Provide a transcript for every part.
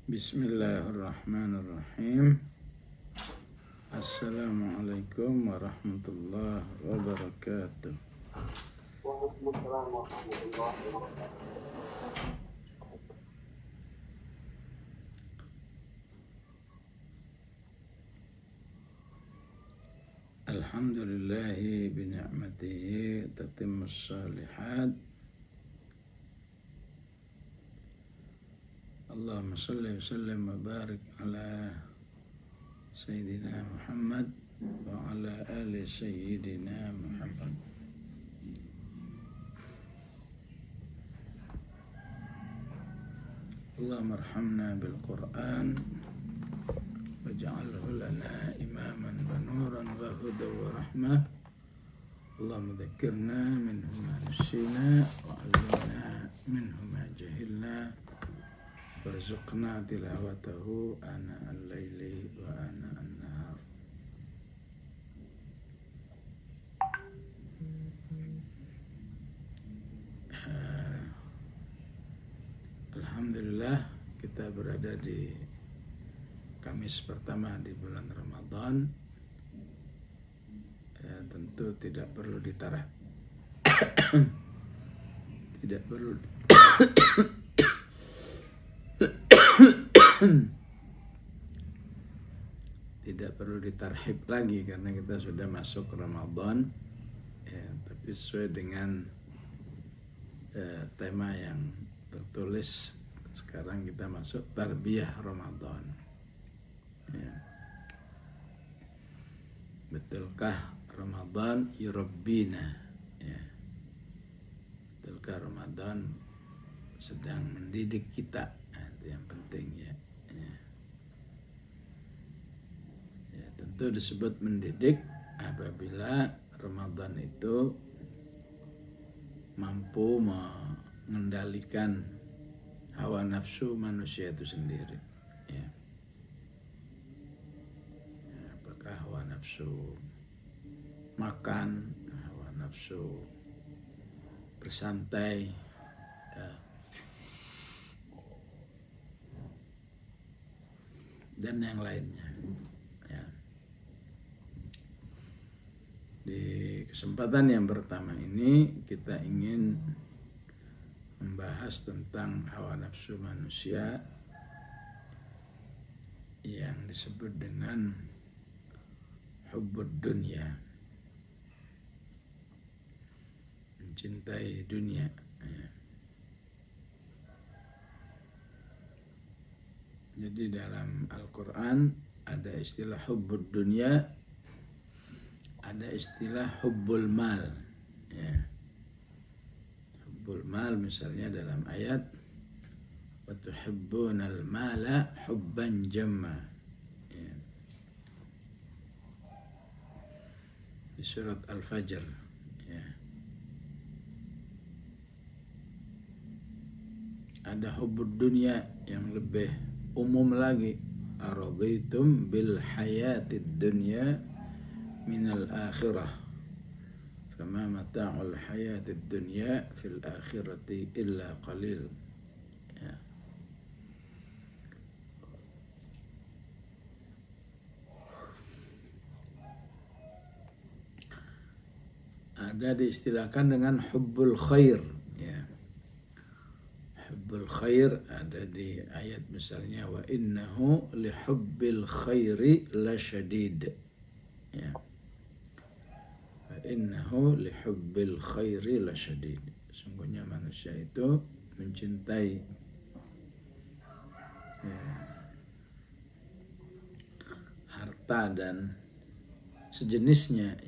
Bismillahirrahmanirrahim. Assalamualaikum warahmatullahi wabarakatuh. Waalaikumsalam warahmatullahi wabarakatuh. Alhamdulillahi bini'matihi tatimmus shalihat. Allahumma salli wa sallim wa barik ala Sayyidina Muhammad wa ala ali Sayyidina Muhammad. Allahumma arhamna bil Qur'an waj'alhu lana imaman wa nuran wa hudan wa rahmah. Allahumma dhakkirna minhu ma nasina wa 'allimna minhu ma jahilna warzuqna tilawatahu ana al-laili wa ana an-nahar. Alhamdulillah, kita berada di Kamis pertama di bulan Ramadan. Tentu tidak perlu tidak perlu tidak perlu ditarhib lagi karena kita sudah masuk Ramadan, tapi sesuai dengan tema yang tertulis sekarang kita masuk tarbiyah Ramadan. Betulkah Ramadan yurabbina? Betulkah Ramadan sedang mendidik kita? Itu yang penting ya. Tentu disebut mendidik apabila Ramadan itu mampu mengendalikan hawa nafsu manusia itu sendiri. Apakah hawa nafsu makan, hawa nafsu bersantai, dan yang lainnya. Di kesempatan yang pertama ini kita ingin membahas tentang hawa nafsu manusia yang disebut dengan hubbud dunya, mencintai dunia. Jadi dalam Al-Quran ada istilah hubbud dunya, ada istilah hubbul mal. Hubbul mal misalnya dalam ayat wa tuhibbunal mala hubban jamma, di surat Al-Fajr. Ada hubbud dunya yang lebih umum lagi, araditum bil hayatid dunya minal akhirah fama mata'ul hayatid dunya fil akhirati illa qalil. Ada diistilahkan dengan hubbul khair. Hubbul khair ada di ayat misalnya wa innahu li hubbil khairi lasyadid. Wa innahu li hubbil khairi lasyadid. Sungguhnya manusia itu mencintai harta dan sejenisnya,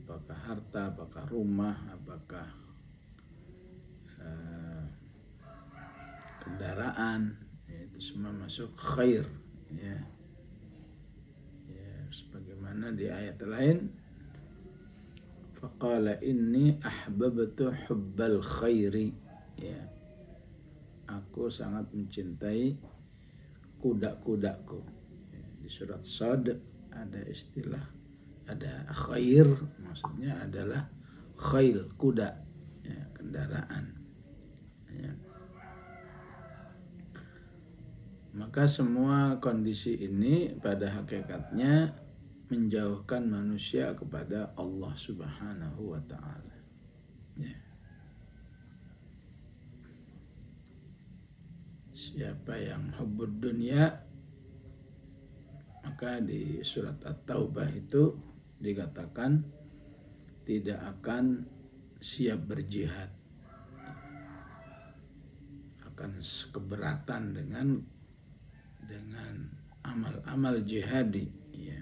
apakah harta, apakah rumah, apakah kendaraan, itu semua masuk khair. Sebagaimana di ayat lain, faqala inni ahbabtu hubbal khairi, aku sangat mencintai kuda-kudaku. Di surat Shad ada istilah, ada khair, maksudnya adalah khail, kuda, kendaraan. Maka semua kondisi ini pada hakikatnya menjauhkan manusia kepada Allah Subhanahu wa Ta'ala. Ya. Siapa yang hubbud dunya, maka di surat At-Taubah itu dikatakan tidak akan siap berjihad, akan keberatan dengan amal-amal jihadi, ya.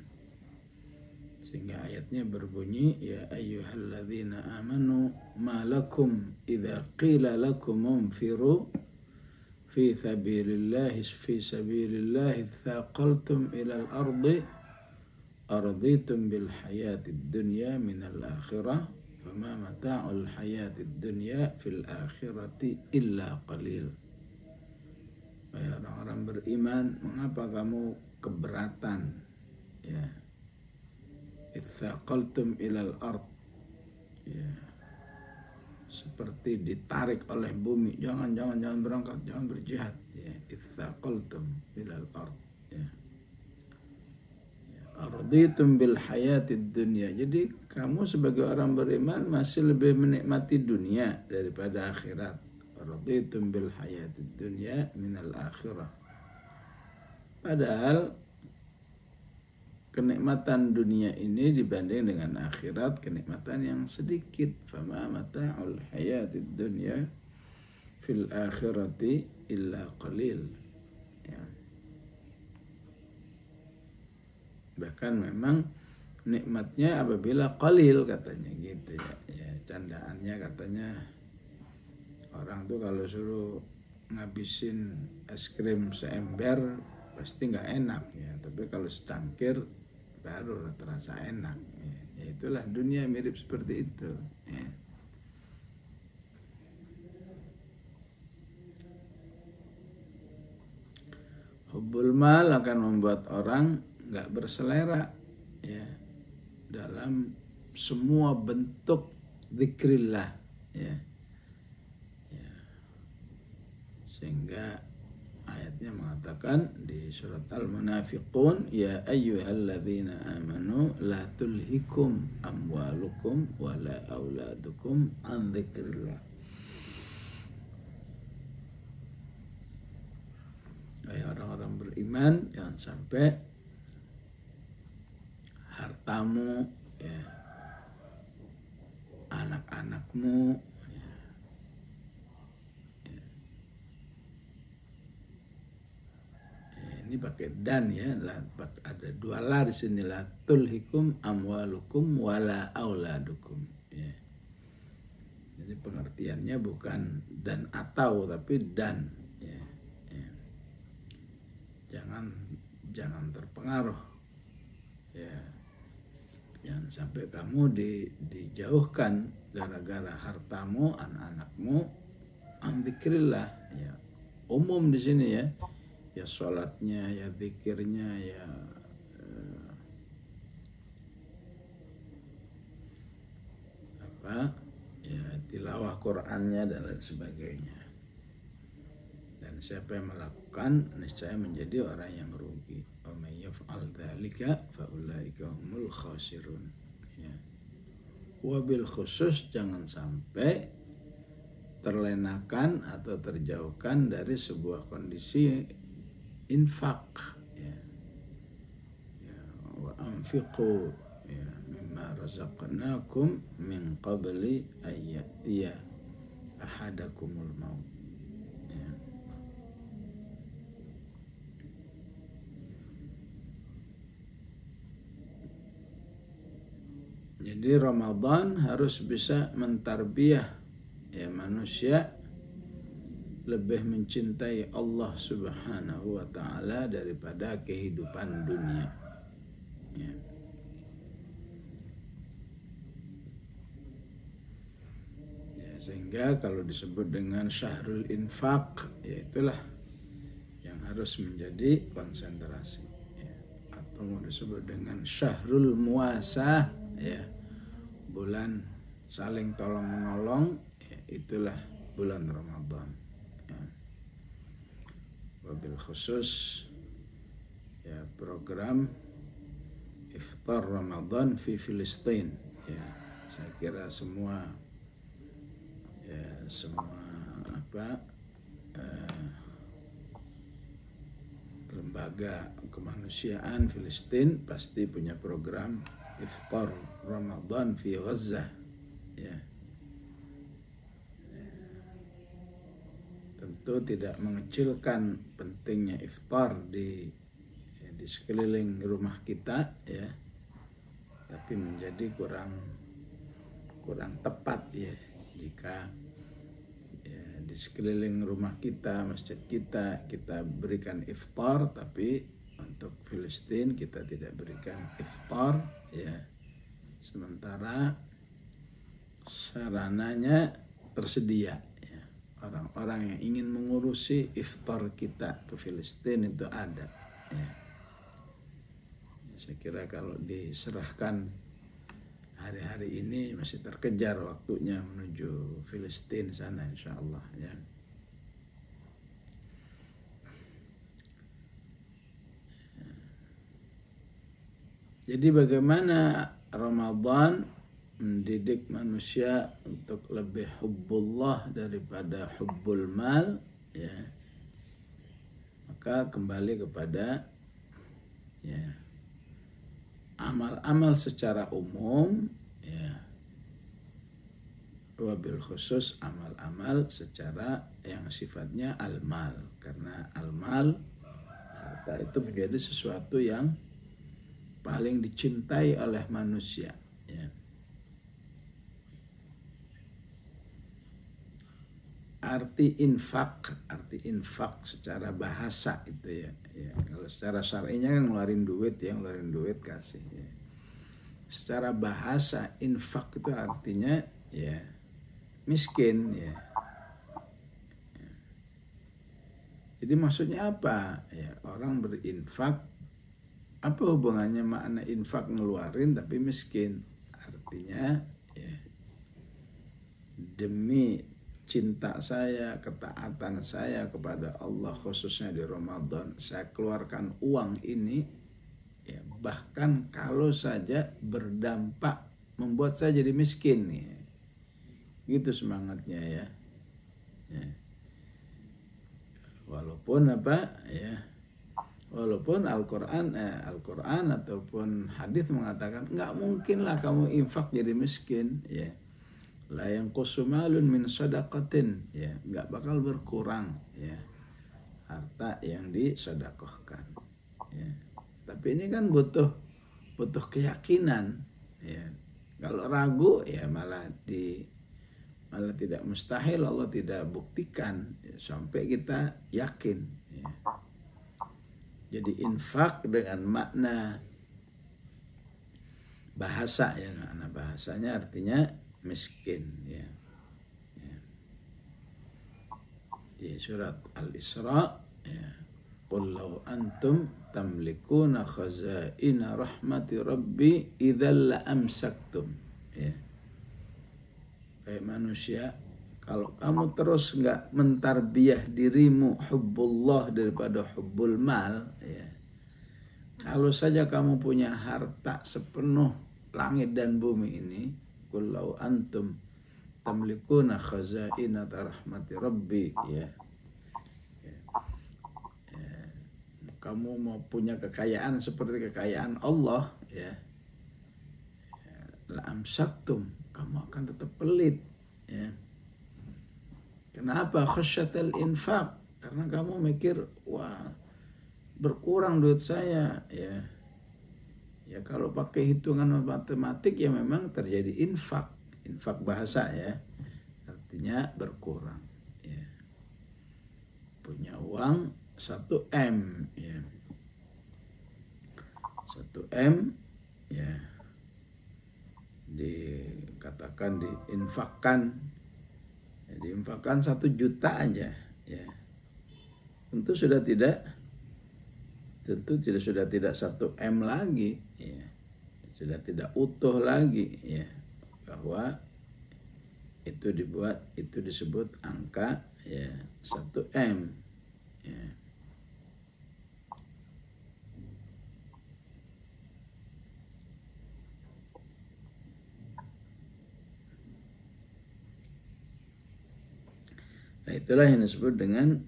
Sehingga ayatnya berbunyi, ya ayyuhalladzina amanu ma lakum idza qila lakum unfiru fi sabilillahi tsaqaltum ilal ardi arditum bil hayatid dunya minal akhirah fama mata'ul hayatid dunya fil akhirati illa qalil. Ya, orang-orang beriman, mengapa kamu keberatan, ya, tsaqaltum ilal ard, ya, seperti ditarik oleh bumi, jangan berangkat, jangan berjihad, ya, tsaqaltum ilal ard, ya. Arditum bil hayatid dunya. Jadi kamu sebagai orang beriman masih lebih menikmati dunia daripada akhirat. Arditum bil hayatid dunya minal akhirah. Padahal kenikmatan dunia ini dibanding dengan akhirat kenikmatan yang sedikit. Fama mata'ul hayatid dunya fil akhirati illa qalil. Ya. Bahkan memang nikmatnya apabila qalil, katanya gitu, ya. Ya, candaannya katanya orang tuh kalau suruh ngabisin es krim seember pasti nggak enak, ya. Tapi kalau secangkir baru terasa enak, ya. Ya, itulah dunia mirip seperti itu, ya. Hubbul mal akan membuat orang nggak berselera, ya, dalam semua bentuk dzikrillah, ya. Ya. Sehingga ayatnya mengatakan di surat Al-Munafiqun, ya ayyuhalladzina amanu la tulhikum amwalukum wala auladukum an dzikrillah. Orang-orang beriman, jangan sampai hartamu, ya, anak-anakmu, ya, ya. Ini pakai dan, ya, ada dua la di sini, la tulhikum amwalukum wala auladukum, ya. Jadi pengertiannya bukan dan atau tapi dan, ya, ya. Jangan terpengaruh, ya. Jangan sampai kamu dijauhkan gara-gara hartamu, anak-anakmu an dzikrillah, ya. Umum di sini, ya. Ya sholatnya, ya zikirnya, ya ya tilawah Qur'annya dan lain sebagainya. Dan siapa yang melakukan niscaya menjadi orang yang rugi. Wa may yaf'al dzalika fa ulaika humul khasirun, ya. Wabil khusus jangan sampai terlenakan atau terjauhkan dari sebuah kondisi infak, ya. Ya, wa anfiqu, ya, mimma razaqnakum min qabli ayyatiya ahadakumul maut, ya. Jadi Ramadan harus bisa mentarbiyah, ya, manusia lebih mencintai Allah Subhanahu wa Ta'ala daripada kehidupan dunia, ya. Ya, sehingga kalau disebut dengan syahrul infaq, ya itulah yang harus menjadi konsentrasi, ya. Atau mau disebut dengan syahrul muasah, ya, bulan saling tolong menolong, ya, itulah bulan Ramadan, ya. wabil khusus ya program Iftar Ramadan fi Filistin. Ya, saya kira semua lembaga kemanusiaan Filistin pasti punya program Iftar Ramadan fi Gaza. Ya. Tentu tidak mengecilkan pentingnya iftar di sekeliling rumah kita, ya, tapi menjadi kurang tepat ya jika ya, di sekeliling rumah kita, masjid kita berikan iftar, tapi untuk Filistin kita tidak berikan iftar, ya, sementara sarananya tersedia. Orang-orang yang ingin mengurusi iftar kita ke Filistin itu ada. Ya. Saya kira kalau diserahkan hari-hari ini masih terkejar waktunya menuju Filistin sana, insya Allah. Ya. Jadi bagaimana Ramadan mendidik manusia untuk lebih hubbullah daripada hubbul mal, ya, maka kembali kepada ya amal-amal secara umum, ya, wabil khusus amal-amal secara yang sifatnya al-mal, karena al-mal, harta itu menjadi sesuatu yang paling dicintai oleh manusia, ya. Arti infak secara bahasa itu ya. Kalau secara syar'inya kan ngeluarin duit kasih. Ya. Secara bahasa infak itu artinya ya miskin ya. Jadi maksudnya apa? Ya, orang berinfak, apa hubungannya makna infak ngeluarin tapi miskin? Artinya ya demi cinta saya, ketaatan saya kepada Allah khususnya di Ramadan, saya keluarkan uang ini, ya, bahkan kalau saja berdampak membuat saya jadi miskin, ya. Gitu semangatnya ya. Ya. Walaupun Al-Quran ataupun hadis mengatakan nggak mungkin lah kamu infak jadi miskin, ya. La yanqusu malun min shadaqatin, ya, enggak bakal berkurang, ya, harta yang disedekahkan, ya. Tapi ini kan butuh keyakinan, ya. Kalau ragu ya malah tidak mustahil, Allah tidak buktikan, ya, sampai kita yakin, ya. Jadi infak dengan makna bahasa, ya, makna bahasanya artinya miskin, ya. Ya. Di surat Al-Isra, ya, qul law antum tamlikuna khazaina rahmati rabbi idzal la amsaktum, ya. Baik manusia, kalau kamu terus enggak mentarbiyah dirimu hubbullah daripada hubbul mal, ya, kalau saja kamu punya harta sepenuh langit dan bumi ini, qul law antum tamlikuna khazaina rahmati rabbi, ya. Kamu mau punya kekayaan seperti kekayaan Allah, ya, la amsaktum, kamu akan tetap pelit, ya. Kenapa? Khasyatal infaq, karena kamu mikir, wah, berkurang duit saya, ya. Ya kalau pakai hitungan matematik ya memang terjadi infak bahasa, ya, artinya berkurang, ya. Punya uang 1M, ya, 1M, ya, dikatakan diinfakkan 1 juta aja, ya, tentu sudah tidak 1M lagi, ya, sudah tidak utuh lagi, ya, bahwa itu disebut angka, ya, 1M, ya. Nah, itulah yang disebut dengan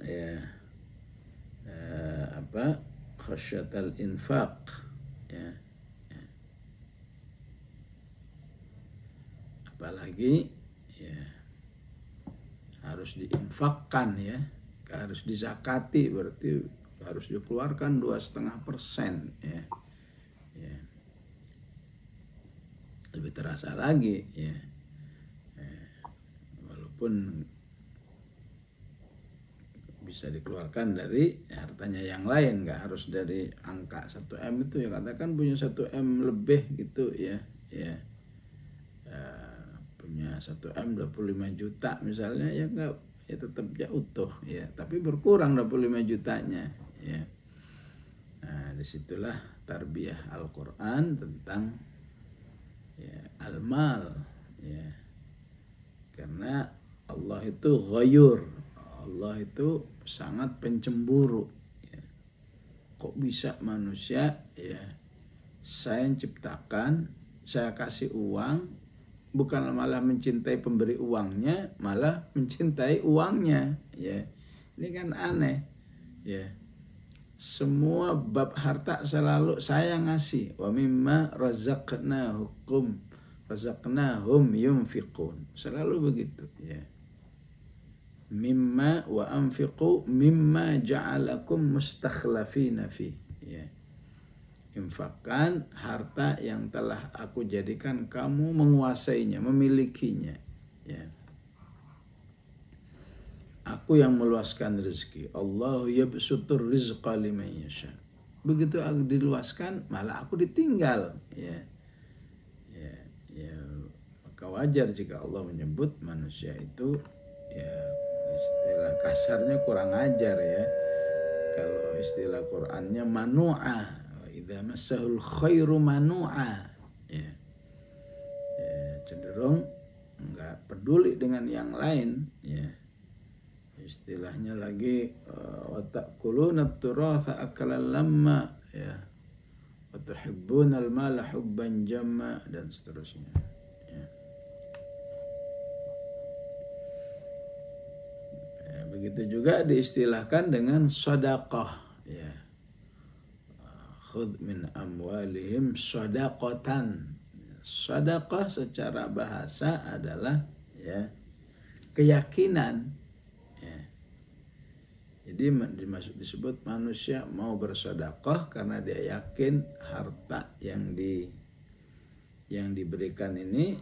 khasyatal infaq, ya. Apalagi ya harus diinfakkan, ya, harus dizakati, berarti harus dikeluarkan 2,5%, ya. Lebih terasa lagi, ya. Walaupun bisa dikeluarkan dari hartanya yang lain, nggak harus dari angka 1M itu, ya, katakan punya 1M lebih gitu, ya, punya 1M 25 juta misalnya, ya nggak, ya tetap ya utuh, ya, tapi berkurang 25 jutanya, ya. Nah, disitulah tarbiyah Al-Quran tentang, ya, al-mal, ya, karena Allah itu ghayur, Allah itu sangat pencemburu, ya. Kok bisa manusia, ya, saya ciptakan, saya kasih uang, bukan malah mencintai pemberi uangnya, malah mencintai uangnya, ya. Ini kan aneh, ya. Semua bab harta selalu saya ngasih, wa mimma razaqnahum yunfiqun, selalu begitu, ya. Mimma wa anfiqu mimma ja'alakum mustakhlafina fi, ya. Infakkan harta yang telah aku jadikan kamu menguasainya, memilikinya, ya. Aku yang meluaskan rezeki. Allahu yabsutur rizqa liman yasha. Begitu aku diluaskan, malah aku ditinggal, ya. Maka wajar jika Allah menyebut manusia itu, ya, istilah kasarnya kurang ajar, ya. Kalau istilah Qur'annya manu'ah, idza massahul khairu manu'a, ya. Cenderung enggak peduli dengan yang lain, ya. Istilahnya lagi wa ta'kuluna at-turatha akalan lamma, ya, wa tuhibbunal mala hubban jamma, dan seterusnya, ya. Begitu juga diistilahkan dengan sedekah, ya. Khudh min amwalihim shadaqatan. Sedekah secara bahasa adalah, ya, keyakinan, ya. Jadi disebut manusia mau bersedekah karena dia yakin harta yang diberikan ini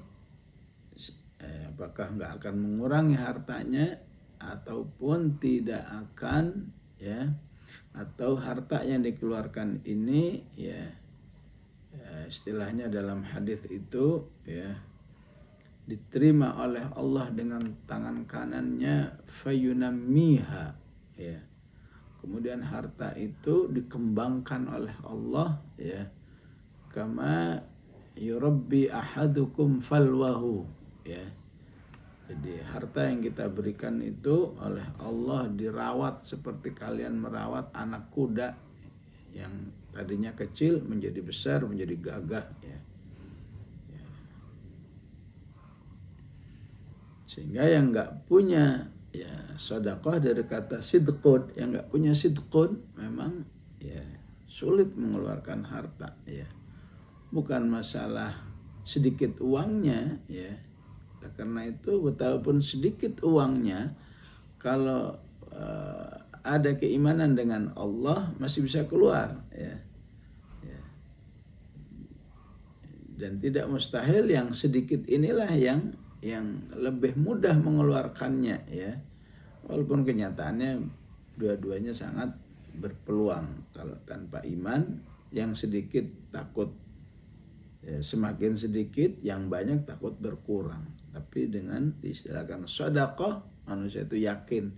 apakah nggak akan mengurangi hartanya ataupun tidak akan, ya, atau harta yang dikeluarkan ini, ya, istilahnya dalam hadis itu, ya, diterima oleh Allah dengan tangan kanannya, fayunammiha, ya. Kemudian harta itu dikembangkan oleh Allah, ya, kama yurabbi ahadukum falwahu, ya. Jadi harta yang kita berikan itu oleh Allah dirawat seperti kalian merawat anak kuda yang tadinya kecil menjadi besar, menjadi gagah, ya. Sehingga yang nggak punya, ya, sedekah dari kata sidqun, yang nggak punya sidqun memang, ya, sulit mengeluarkan harta, ya. Bukan masalah sedikit uangnya, ya. Karena itu betapapun sedikit uangnya, kalau ada keimanan dengan Allah masih bisa keluar, ya. Dan tidak mustahil yang sedikit inilah yang lebih mudah mengeluarkannya, ya. Walaupun kenyataannya dua-duanya sangat berpeluang. Kalau tanpa iman, yang sedikit takut, ya, semakin sedikit, yang banyak takut berkurang. Tapi dengan diistilahkan sedekah, manusia itu yakin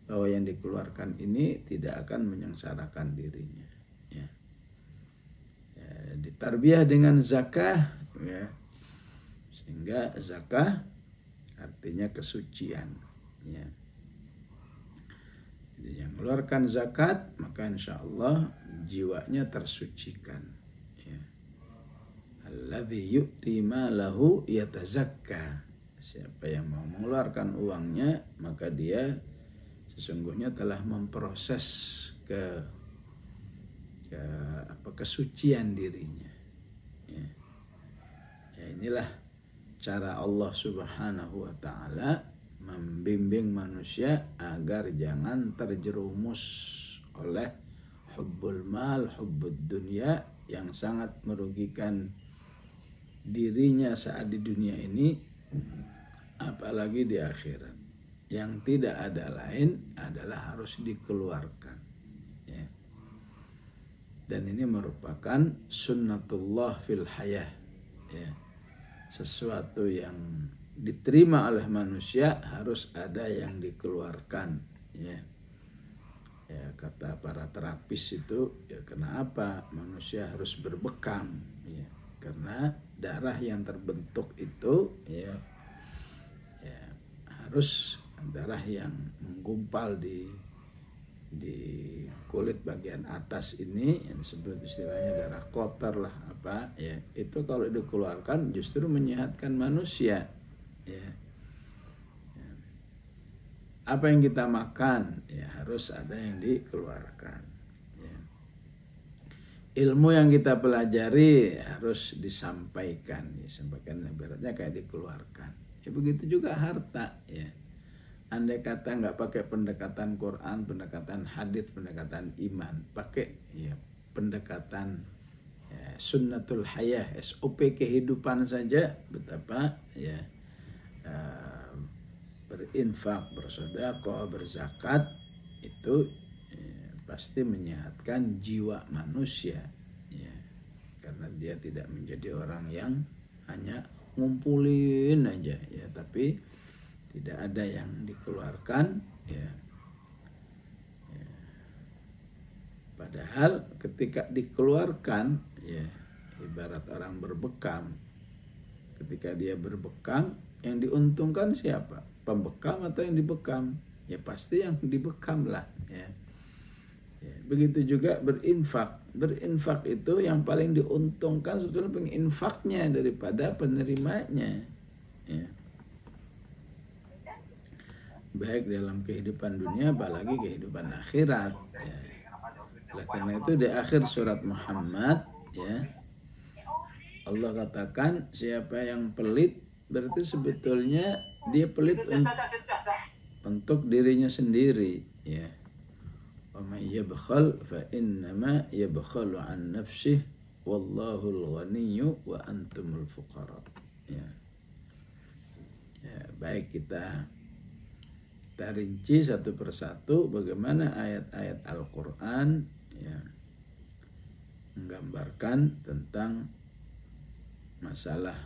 bahwa yang dikeluarkan ini tidak akan menyengsarakan dirinya, ya. Ditarbiyah dengan zakah, ya, sehingga zakah artinya kesucian, ya. Jadi yang mengeluarkan zakat, maka insya Allah jiwanya tersucikan, ya. Alladzi yu'ti malahu yatazakka. Siapa yang mau mengeluarkan uangnya, maka dia sesungguhnya telah memproses kesucian dirinya. Ya. Ya, inilah cara Allah Subhanahu wa Ta'ala membimbing manusia agar jangan terjerumus oleh hubbul mal, hubbud dunya yang sangat merugikan dirinya saat di dunia ini, apalagi di akhirat. Yang tidak ada lain adalah harus dikeluarkan. Ya. Dan ini merupakan sunnatullah fil hayah. Ya. Sesuatu yang diterima oleh manusia harus ada yang dikeluarkan. Ya. Ya, kata para terapis itu, ya kenapa manusia harus berbekam? Ya, karena darah yang terbentuk itu ya harus darah yang menggumpal di kulit bagian atas ini yang disebut istilahnya darah kotor lah apa ya, itu kalau dikeluarkan justru menyehatkan manusia. Ya. Apa yang kita makan ya harus ada yang dikeluarkan. Ya. Ilmu yang kita pelajari harus disampaikan, disampaikan ibaratnya kayak dikeluarkan. Ya begitu juga harta ya. Andai kata nggak pakai pendekatan Quran, pendekatan hadis, pendekatan iman, pakai ya pendekatan ya, sunnatul hayah, SOP kehidupan saja, betapa ya berinfak, bersedekah, berzakat itu pasti menyehatkan jiwa manusia ya, karena dia tidak menjadi orang yang hanya ngumpulin aja ya, tapi tidak ada yang dikeluarkan ya. Ya. Padahal ketika dikeluarkan ya ibarat orang berbekam, ketika dia berbekam yang diuntungkan siapa? Pembekam atau yang dibekam? Ya pasti yang dibekam lah ya. Ya, begitu juga berinfak. Berinfak itu yang paling diuntungkan sebetulnya penginfaknya daripada penerimanya ya. Baik dalam kehidupan dunia apalagi kehidupan akhirat ya. Oleh karena itu di akhir surat Muhammad ya Allah katakan siapa yang pelit berarti sebetulnya dia pelit untuk dirinya sendiri ya. Wa may yabkhal fa innama yabkhalu an nafsihi wallahul ghaniyyu wa antumul fuqara ya. Ya baik kita rinci satu persatu bagaimana ayat-ayat Al-Quran ya, menggambarkan tentang masalah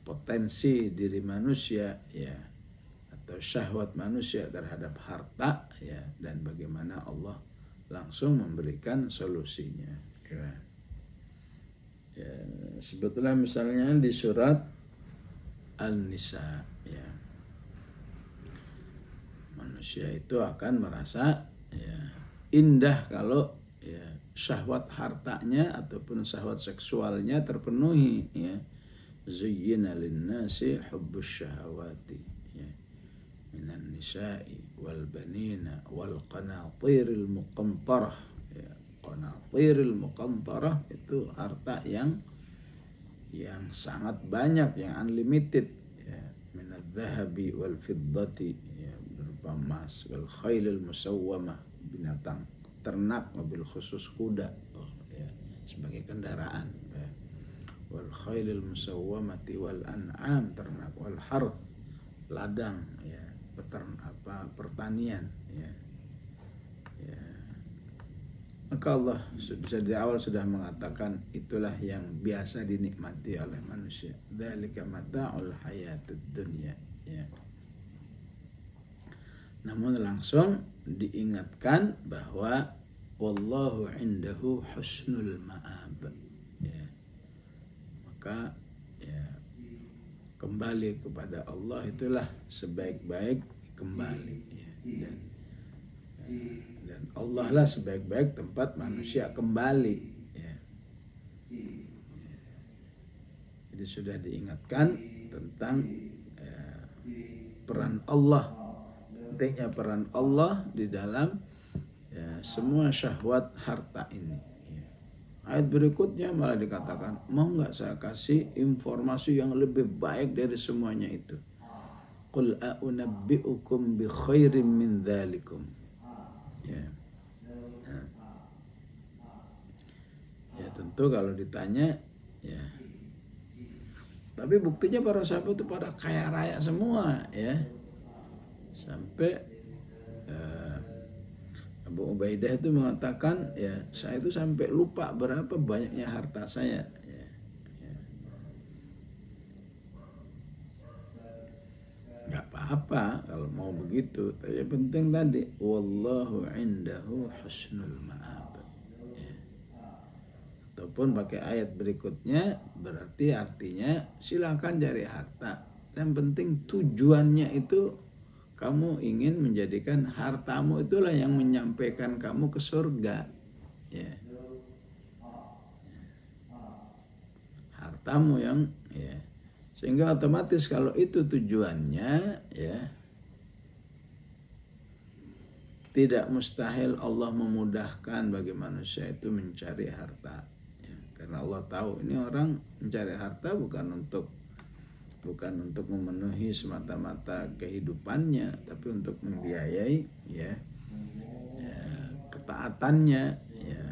potensi diri manusia ya, atau syahwat manusia terhadap harta ya, dan bagaimana Allah langsung memberikan solusinya ya, sebetulnya misalnya di surat An-Nisa ya, manusia itu akan merasa ya, indah kalau ya, syahwat hartanya ataupun syahwat seksualnya terpenuhi ya. Zuyyina lin-nasi hubbus syahawati ya, minan nisa'i wal banina wal qanatiril muqantarah ya. Qanatiril muqantarah itu harta yang sangat banyak, yang unlimited ya, minadz zahabi wal fiddati ya, emas, wal khailil musawwamah, binatang ternak, mobil khusus kuda ya, sebagai kendaraan ya. Wal khailil musawwamati wal an'am, ternak, wal harth, ladang ya, pertanian ya. Ya. Maka Allah di awal sudah mengatakan itulah yang biasa dinikmati oleh manusia. Dzalika mata'ul hayatud dunya ya. Namun langsung diingatkan bahwa wallahu indahu husnul ma'ab ya. Maka ya, kembali kepada Allah itulah sebaik-baik kembali ya. Dan Allah lah sebaik-baik tempat manusia kembali ya. Jadi sudah diingatkan tentang peran Allah pentingnya peran Allah di dalam ya, semua syahwat harta ini. Ya. Ayat berikutnya malah dikatakan, mau nggak saya kasih informasi yang lebih baik dari semuanya itu? Qul a'unabbi'ukum bi khairin min dzalikum. Ya. Ya tentu kalau ditanya ya. Tapi buktinya para sahabat itu pada kaya raya semua ya. Sampai Abu Ubaidah itu mengatakan ya saya itu sampai lupa berapa banyaknya harta saya ya. Nggak apa-apa kalau mau begitu, tapi yang penting tadi wallahu indahu husnul ma'ab ya. Ataupun pakai ayat berikutnya berarti artinya silakan cari harta, yang penting tujuannya itu kamu ingin menjadikan hartamu itulah yang menyampaikan kamu ke surga ya. Hartamu yang ya. Sehingga otomatis kalau itu tujuannya ya, tidak mustahil Allah memudahkan bagi manusia itu mencari harta ya. Karena Allah tahu ini orang mencari harta bukan untuk memenuhi semata-mata kehidupannya, tapi untuk membiayai ya, ketaatannya ya.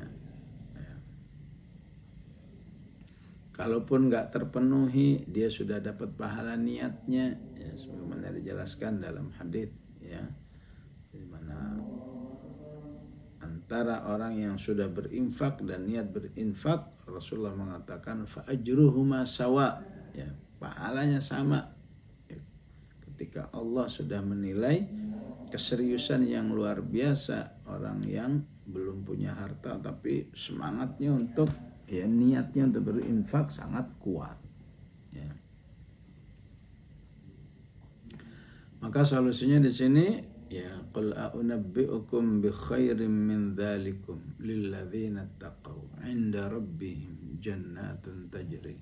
Kalaupun nggak terpenuhi, dia sudah dapat pahala niatnya ya, sebagaimana dijelaskan dalam hadis ya, di mana antara orang yang sudah berinfak dan niat berinfak, Rasulullah mengatakan fa ajruhuma sawa ya, pahalanya sama ya. Ketika Allah sudah menilai keseriusan yang luar biasa orang yang belum punya harta tapi semangatnya untuk ya, niatnya untuk berinfak sangat kuat ya. Maka solusinya di sini ya, qul a'unabbi'ukum bi khairin min dzalikum lil ladzina taqaw 'inda rabbihim jannatun tajri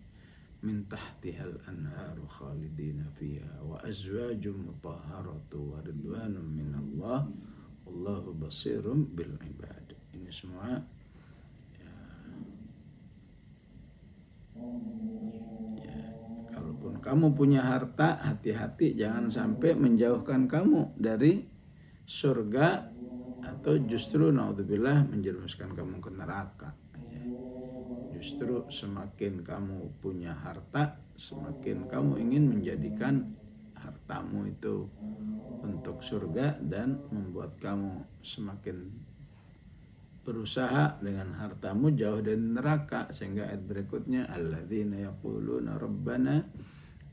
min tahtihal anharu khalidina fiha wa azwajun mutahharatu wa ridwanun minallah wallahu basirum bil ibad. Ini semua ya, kalaupun kamu punya harta, hati-hati jangan sampai menjauhkan kamu dari surga atau justru naudzubillah menjerumuskan kamu ke neraka ya. Justru semakin kamu punya harta, semakin kamu ingin menjadikan hartamu itu untuk surga dan membuat kamu semakin berusaha dengan hartamu jauh dari neraka. Sehingga ayat berikutnya alladzina yaquluna rabbana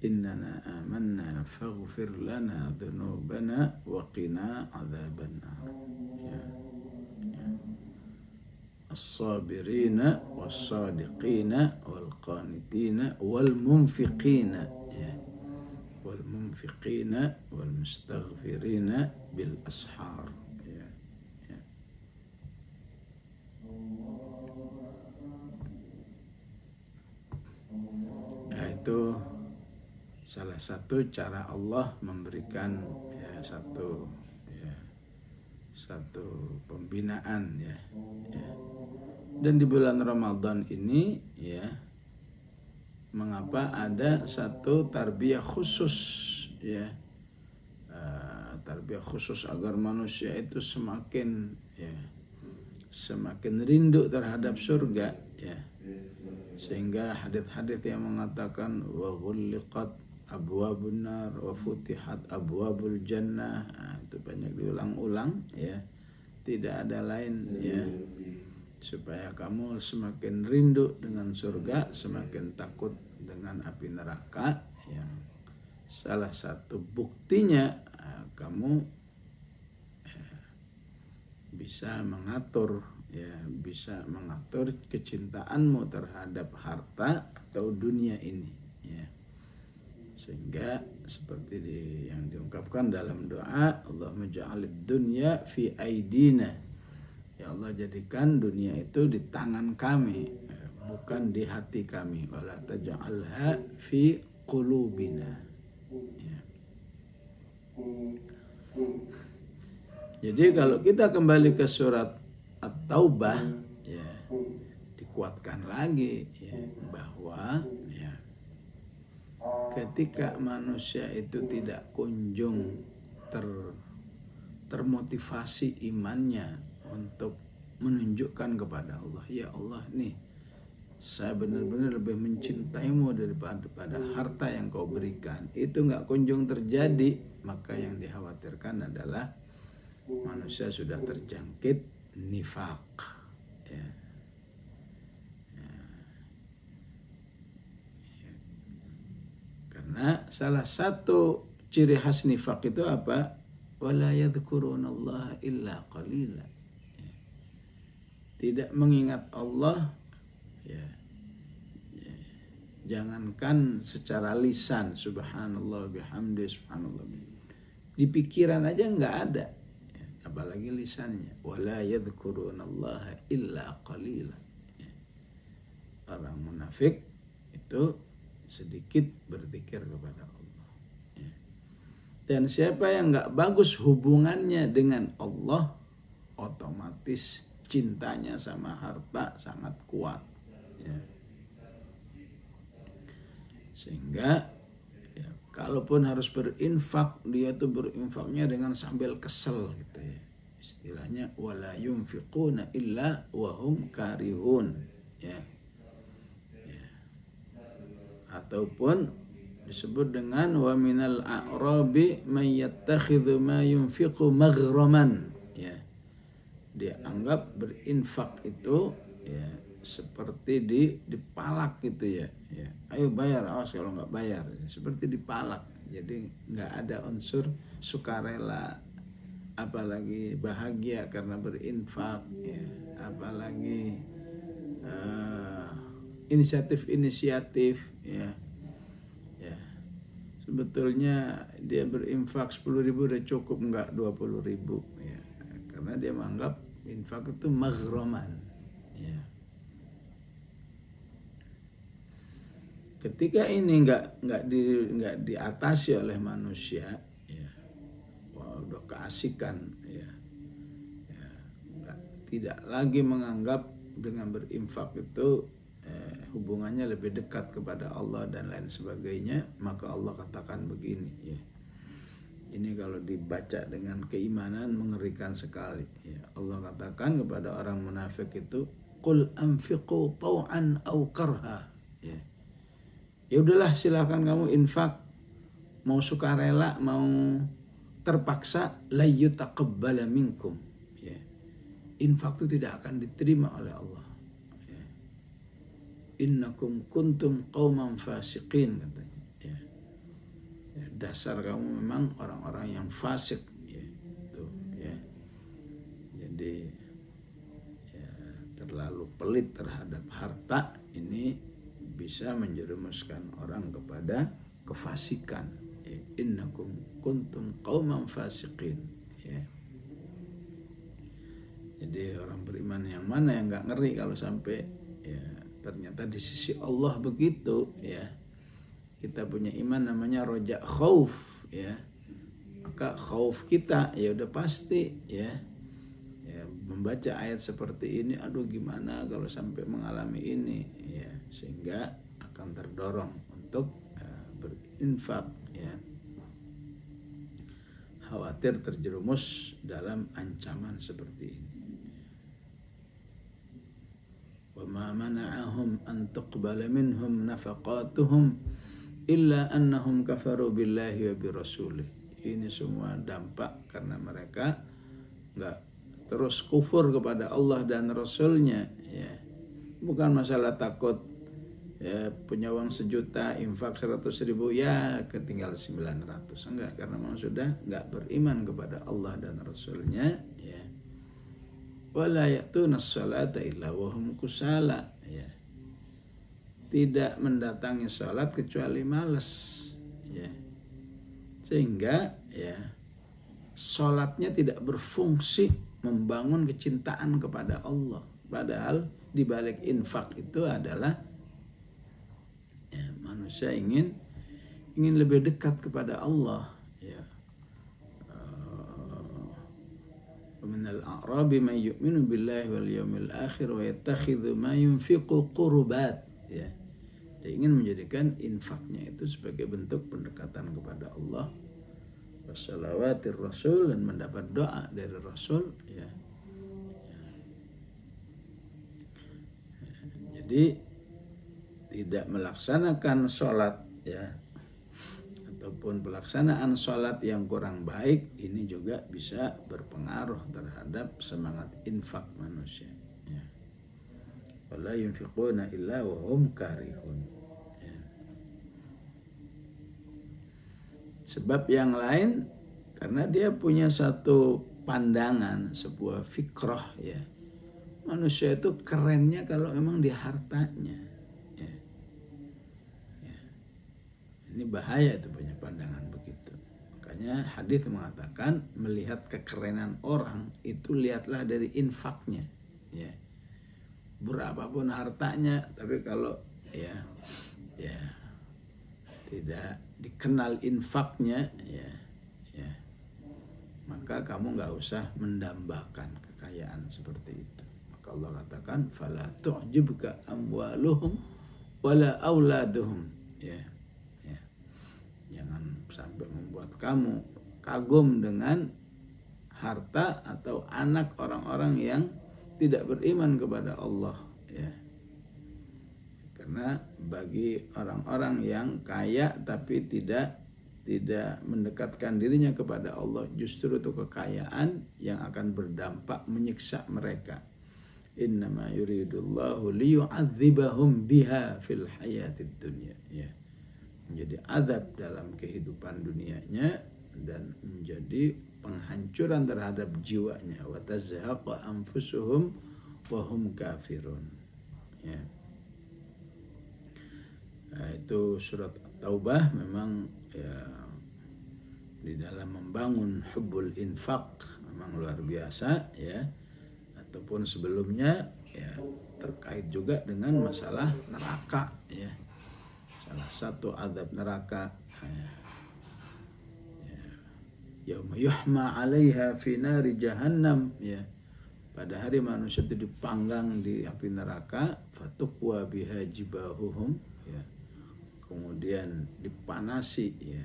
innana amanna faghfir lana dzunubana wa qina adzabannar ya. As-sabirina was-sadiqina wal qanitina wal munfiqina ya, wal munfiqina wal mustaghfirina bil ashar ya. Nah, itu salah satu cara Allah memberikan ya, satu pembinaan ya. Dan di bulan Ramadan ini ya, mengapa ada satu tarbiyah khusus ya, tarbiyah khusus agar manusia itu semakin rindu terhadap surga ya. Sehingga hadits-hadits yang mengatakan wa ghulliqat abwabun nar wa futihat abwabul jannah, itu banyak diulang-ulang ya. Tidak ada lain ya, supaya kamu semakin rindu dengan surga, semakin takut dengan api neraka. Yang salah satu buktinya kamu bisa mengatur kecintaanmu terhadap harta atau dunia ini ya. Sehingga seperti yang diungkapkan dalam doa, Allahumma ja'alid dunya fi aidina, ya Allah jadikan dunia itu di tangan kami, bukan di hati kami, wala taj'alha fi qulubina ya. Jadi kalau kita kembali ke surat At-Taubah, ya, dikuatkan lagi ya, bahwa ya, ketika manusia itu tidak kunjung termotivasi imannya untuk menunjukkan kepada Allah, ya Allah nih, saya benar-benar lebih mencintaimu daripada harta yang kau berikan, itu nggak kunjung terjadi, maka yang dikhawatirkan adalah manusia sudah terjangkit nifaq. Ya. Karena salah satu ciri khas nifaq itu apa? Wala yadhkurunallaha illa qalila. Ya. Tidak mengingat Allah, ya. Ya. Jangankan secara lisan, subhanallah bihamdi, subhanallah. Di pikiran aja nggak ada, ya. Apalagi lisannya. Wala yadhkurunallaha illa qalila. Ya. Orang munafik itu sedikit berzikir kepada Allah. Ya. Dan siapa yang nggak bagus hubungannya dengan Allah, otomatis cintanya sama harta sangat kuat. Ya. Sehingga ya, kalaupun harus berinfak, dia tuh berinfaknya dengan sambil kesel gitu ya. Istilahnya wala yunfiquna illa wahum karihun. Ya. Ataupun disebut dengan wa minal a'rabi may yattakhidhu ma yunfiqu maghraman, ya. Dia anggap berinfak itu ya seperti dipalak gitu ya. Ya. Ayo bayar, awas kalau nggak bayar, seperti dipalak. Jadi nggak ada unsur sukarela, apalagi bahagia karena berinfak, ya. Apalagi inisiatif ya. Ya. Sebetulnya dia berinfak 10.000 udah cukup, enggak 20.000 ya. Karena dia menganggap infak itu maghraman, ya. Ketika ini enggak diatasi oleh manusia, ya. Wah, udah keasikan ya. Ya, tidak lagi menganggap dengan berinfak itu hubungannya lebih dekat kepada Allah dan lain sebagainya, maka Allah katakan begini ya. Ini kalau dibaca dengan keimanan mengerikan sekali ya. Allah katakan kepada orang munafik itu, qul anfiqu taw'an aw karha, ya. Ya udahlah, silakan kamu infak, mau sukarela mau terpaksa, la yutaqabbala minkum, ya. Infak itu tidak akan diterima oleh Allah. Innakum kuntum qauman fasiqin, katanya ya. Ya, dasar kamu memang orang-orang yang fasik ya, itu ya. Jadi ya, terlalu pelit terhadap harta ini bisa menjerumuskan orang kepada kefasikan ya. Innakum kuntum qauman fasiqin ya. Jadi orang beriman yang mana yang nggak ngeri kalau sampai ya ternyata di sisi Allah begitu ya. Kita punya iman namanya roja khauf ya. Maka khauf kita ya udah pasti ya. Ya membaca ayat seperti ini, aduh gimana kalau sampai mengalami ini ya, sehingga akan terdorong untuk berinfak ya. Khawatir terjerumus dalam ancaman seperti ini. وَمَا مَنَعَهُمْ أَن تُقْبَلَ مِنْهُمْ نَفَقَاتُهُمْ إِلَّا أَنَّهُمْ كَفَرُوا بِاللَّهِ وَبِرَسُولِهِ. Ini semua dampak karena mereka enggak terus kufur kepada Allah dan Rasulnya ya. Bukan masalah takut ya, punya uang 1 juta infak 100.000 ya ketinggal 900, enggak, karena memang sudah enggak beriman kepada Allah dan Rasulnya ya. Wala ya'tuna as-salata illa wa hum kusala ya. Tidak mendatangi salat kecuali malas ya. Sehingga ya salatnya tidak berfungsi membangun kecintaan kepada Allah. Padahal di balik infak itu adalah ya, manusia ingin lebih dekat kepada Allah ya. minal a'rabi man yu'minu billahi wal yawmil akhir wa yattakhidhu ma yunfiqu qurbat, ya. Dia ingin menjadikan infaknya itu sebagai bentuk pendekatan kepada Allah, wassalawatir rasul, dan mendapat doa dari Rasul, ya. Jadi tidak melaksanakan sholat, ya, ataupun pelaksanaan sholat yang kurang baik, ini juga bisa berpengaruh terhadap semangat infak manusia, ya. Wala yunfiquna illa wa hum karihun, ya. Sebab yang lain, karena dia punya satu pandangan, sebuah fikrah, ya. Manusia itu kerennya kalau memang di hartanya, ya. Ya. Ini bahaya itu punya pandangan begitu. Makanya hadis mengatakan melihat kekerenan orang itu lihatlah dari infaknya, ya. Berapapun hartanya, tapi kalau ya tidak dikenal infaknya, ya maka kamu nggak usah mendambakan kekayaan seperti itu. Maka Allah katakan fala tu'jibka amwaluhum wala auladuhum, ya. Jangan sampai membuat kamu kagum dengan harta atau anak orang-orang yang tidak beriman kepada Allah, ya. Karena bagi orang-orang yang kaya tapi tidak mendekatkan dirinya kepada Allah, justru itu kekayaan yang akan berdampak menyiksa mereka. Innama yuridullahu liyu'adzibahum biha fil hayatid dunya, ya. Menjadi azab dalam kehidupan dunianya dan menjadi penghancuran terhadap jiwanya. Wa tazhaqa anfusuhum wa hum kafirun, ya. Nah, itu surat Taubah memang, ya, di dalam membangun hubbul infak memang luar biasa, ya. Ataupun sebelumnya, ya, terkait juga dengan masalah neraka, ya. Salah satu azab neraka, ya. Yauma yuhma 'alaiha fi nari jahannam, ya. Pada hari manusia itu dipanggang di api neraka, fatuqwa biha jibahuhum, ya. Kemudian dipanasi, ya,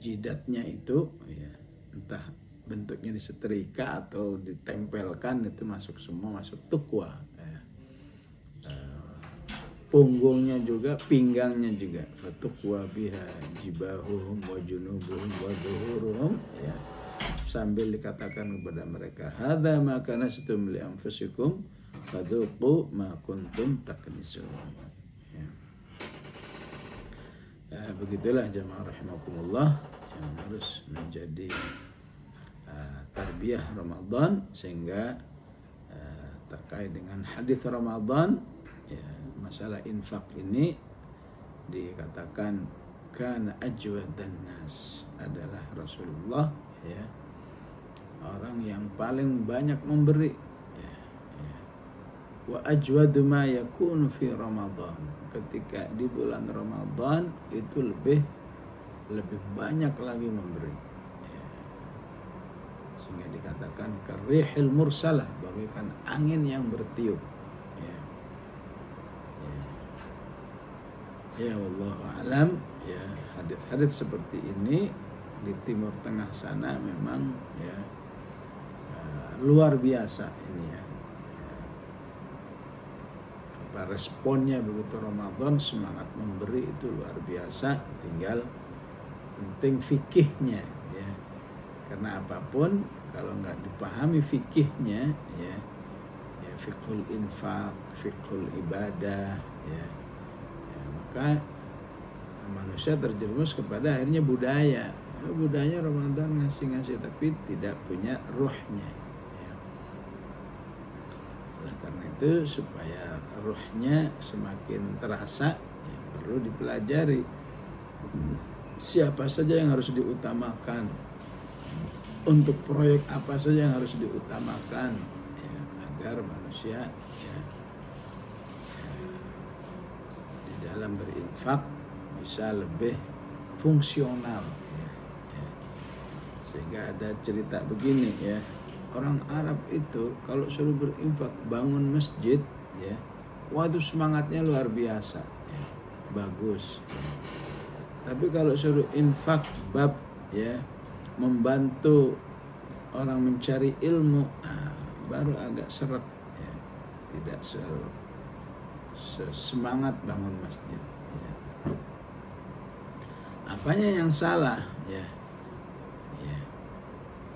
jidatnya itu, ya, entah bentuknya disetrika atau ditempelkan, itu masuk semua, masuk tuqwa, ya. Punggungnya juga, pinggangnya juga, fatuqwa biha jibahuhum wa junubuhum wa zuhuruhum, ya. Sambil dikatakan kepada mereka, hadza ma kanastum li anfusikum fadzuqu ma kuntum taknizun, ya. Begitulah jamaah rahimakumullah yang harus menjadi tarbiyah Ramadan, sehingga terkait dengan hadis Ramadan, ya, masalah infak ini dikatakan kana ajwadan nas, adalah Rasulullah, ya, orang yang paling banyak memberi, ya. Wa ajwadu ma yakunu fi Ramadan, ketika di bulan Ramadan itu lebih banyak lagi memberi, ya. Sehingga dikatakan karihil mursalah, bagaikan angin yang bertiup, ya. Ya wallahu alam, ya, hadis-hadis seperti ini di Timur Tengah sana memang, ya, luar biasa ini, ya. Apa responnya begitu Ramadan, semangat memberi itu luar biasa, tinggal penting fikihnya, ya. Karena apapun kalau nggak dipahami fikihnya, ya, fiqhul infak, fiqhul ibadah, ya, maka manusia terjerumus kepada akhirnya budaya Ramadan ngasih tapi tidak punya ruhnya, ya. Oleh karena itu supaya ruhnya semakin terasa, ya, perlu dipelajari siapa saja yang harus diutamakan, untuk proyek apa saja yang harus diutamakan, ya, agar manusia, ya, di dalam berinfak bisa lebih fungsional, ya. Sehingga ada cerita begini ya, orang Arab itu kalau suruh berinfak bangun masjid ya, wah itu semangatnya luar biasa ya, bagus. Tapi kalau suruh infak bab ya, membantu orang mencari ilmu, baru agak seret ya, tidak semangat bangun masjid ya. Apanya yang salah ya? Ya.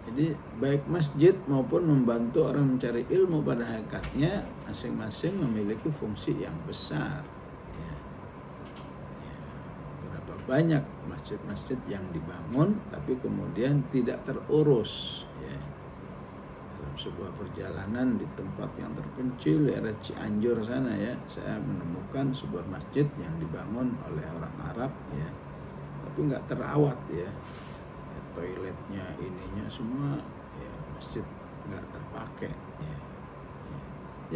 Jadi baik masjid maupun membantu orang mencari ilmu pada hakikatnya masing-masing memiliki fungsi yang besar ya. Ya. Berapa banyak masjid-masjid yang dibangun tapi kemudian tidak terurus ya. Dalam sebuah perjalanan di tempat yang terpencil daerah Cianjur sana ya, saya menemukan sebuah masjid yang dibangun oleh orang Arab ya, tapi nggak terawat ya, toiletnya ininya semua ya, masjid nggak terpakai ya.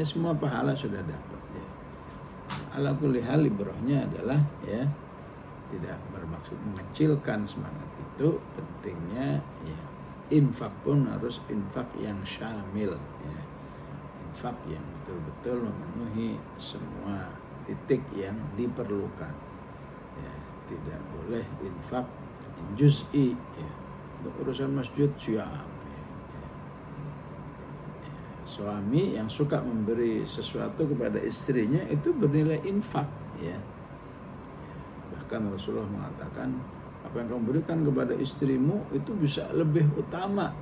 Ya semua pahala sudah dapat ya. Ala kulli hal ibrohnya adalah ya, tidak bermaksud mengecilkan semangat itu, pentingnya ya infak pun harus infak yang syamil ya, infak yang betul-betul memenuhi semua titik yang diperlukan ya. Tidak boleh infak juz'i ya, untuk urusan masjid siap ya. Suami yang suka memberi sesuatu kepada istrinya itu bernilai infak ya. Bahkan Rasulullah mengatakan apa yang kamu berikan kepada istrimu itu bisa lebih utama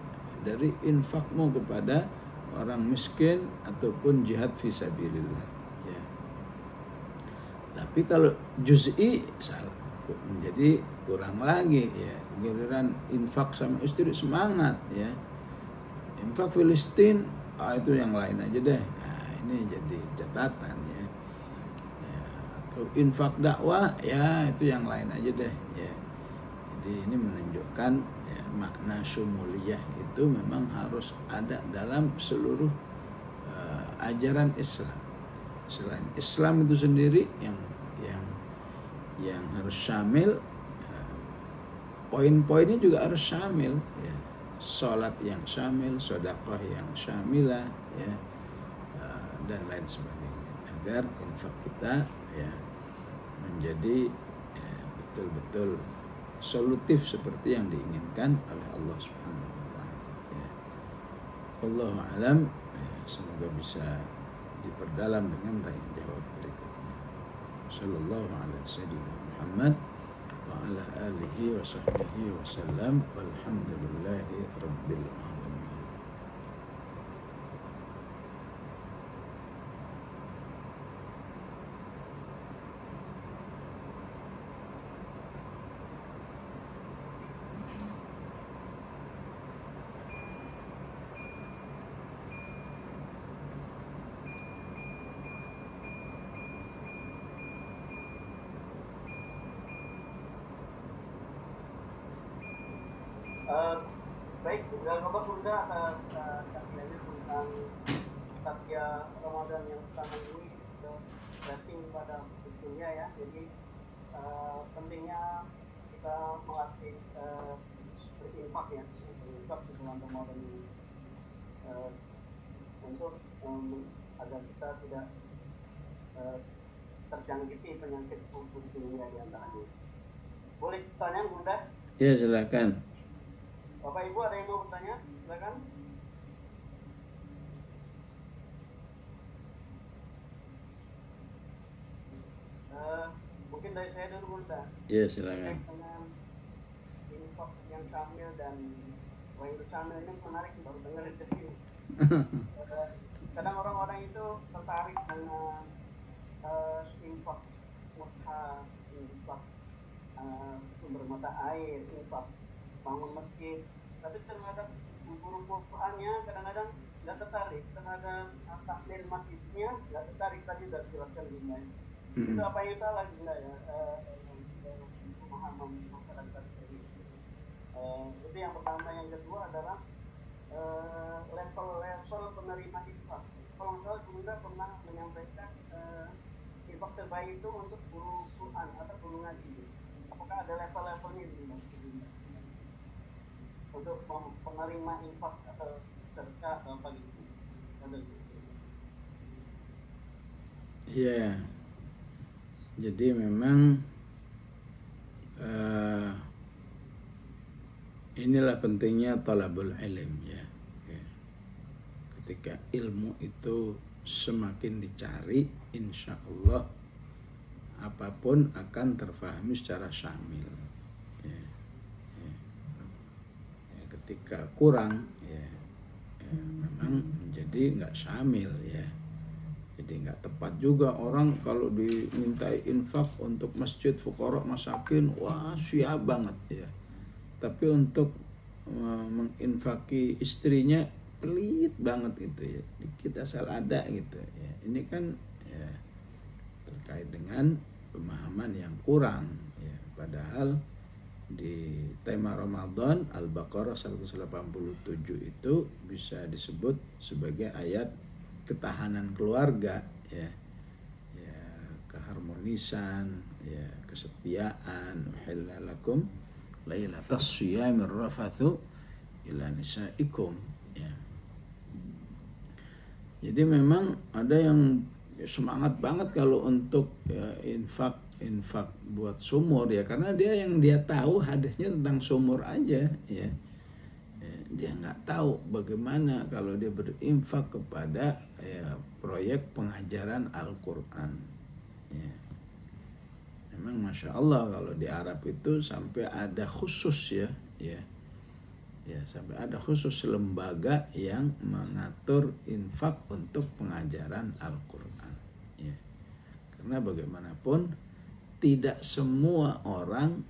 dari infakmu kepada orang miskin ataupun jihad fisabilillah ya. Tapi kalau juz'i salah, menjadi kurang lagi ya. Giliran infak sama istri semangat ya, infak Filistin itu yang lain aja deh. Nah ini jadi catatan ya. Ya, atau infak dakwah ya itu yang lain aja deh ya. Jadi ini menunjukkan ya, makna syumuliyah itu memang harus ada dalam seluruh ajaran Islam. Selain Islam itu sendiri yang harus syamil, poin-poinnya juga harus syamil ya. Sholat yang syamil, sedekah yang syamilah ya, dan lain sebagainya, agar infak kita ya menjadi ya, betul-betul solutif seperti yang diinginkan oleh Allah Subhanahu wa taala ya. Wallahu alam ya, semoga bisa diperdalam dengan tanya jawab berikutnya. Sallallahu alaihi wasallam Muhammad wa ala alihi wa sahbihi wa sallam walhamdulillahi rabbil alamin. Baik, terima kasih Bunda atas kajiannya tentang takya Ramadan yang pertama ini, blessing pada dunia ya. Jadi pentingnya kita melatih berinfak ya, berinfak di bulan Ramadan ini untuk agar kita tidak terjangkiti penyakit dunia di antaranya. Boleh tanya Bunda? Ya silakan. Bapak Ibu ada yang mau bertanya? Silakan. Mungkin dari saya dulu Bunda. Ya silakan. Dengan infak yang syamil dan wahyu syamil ini menarik, baru dengar itu. Kadang orang-orang itu tertarik dengan infak mutha, infak sumber mata air, infak bangun masjid, tapi terhadap guru Qur'annya kadang-kadang nggak tertarik, terhadap takmir masjidnya nggak tertarik, tadi sudah dijelaskan Bunda. Itu apa yang salah Bunda ya, pemahaman masyarakat ini. Itu yang pertama. Yang kedua adalah level penerima infak. Kalau misalnya Bunda pernah menyampaikan infak terbaik itu untuk guru Quran atau guru ngaji. Apakah ada level-levelnya Bunda? untuk penerima infak atau sedekah bagi ya. Jadi memang inilah pentingnya talabul ilm ya. Ketika ilmu itu semakin dicari, insya Allah apapun akan terfahami secara syamil. Ketika kurang, memang menjadi nggak syamil ya. Jadi nggak tepat juga orang kalau dimintai infak untuk masjid, fuqara, masakin, wah siap banget ya. Tapi untuk menginfaki istrinya pelit banget gitu ya, dikit asal ada gitu ya. Ini kan ya terkait dengan pemahaman yang kurang ya. Padahal di tema Ramadan Al-Baqarah 187 itu bisa disebut sebagai ayat ketahanan keluarga ya, ya keharmonisan ya, kesetiaan. Uhilla lakum lailatas syiyamir rafathu ila nisaikum ya. Jadi memang ada yang semangat banget kalau untuk infak buat sumur ya, karena dia tahu hadisnya tentang sumur aja ya. Dia nggak tahu bagaimana kalau dia berinfak kepada proyek pengajaran Al-Quran ya. Memang Masya Allah kalau di Arab itu sampai ada khusus ya sampai ada khusus lembaga yang mengatur infak untuk pengajaran Al-Quran ya. Karena bagaimanapun tidak semua orang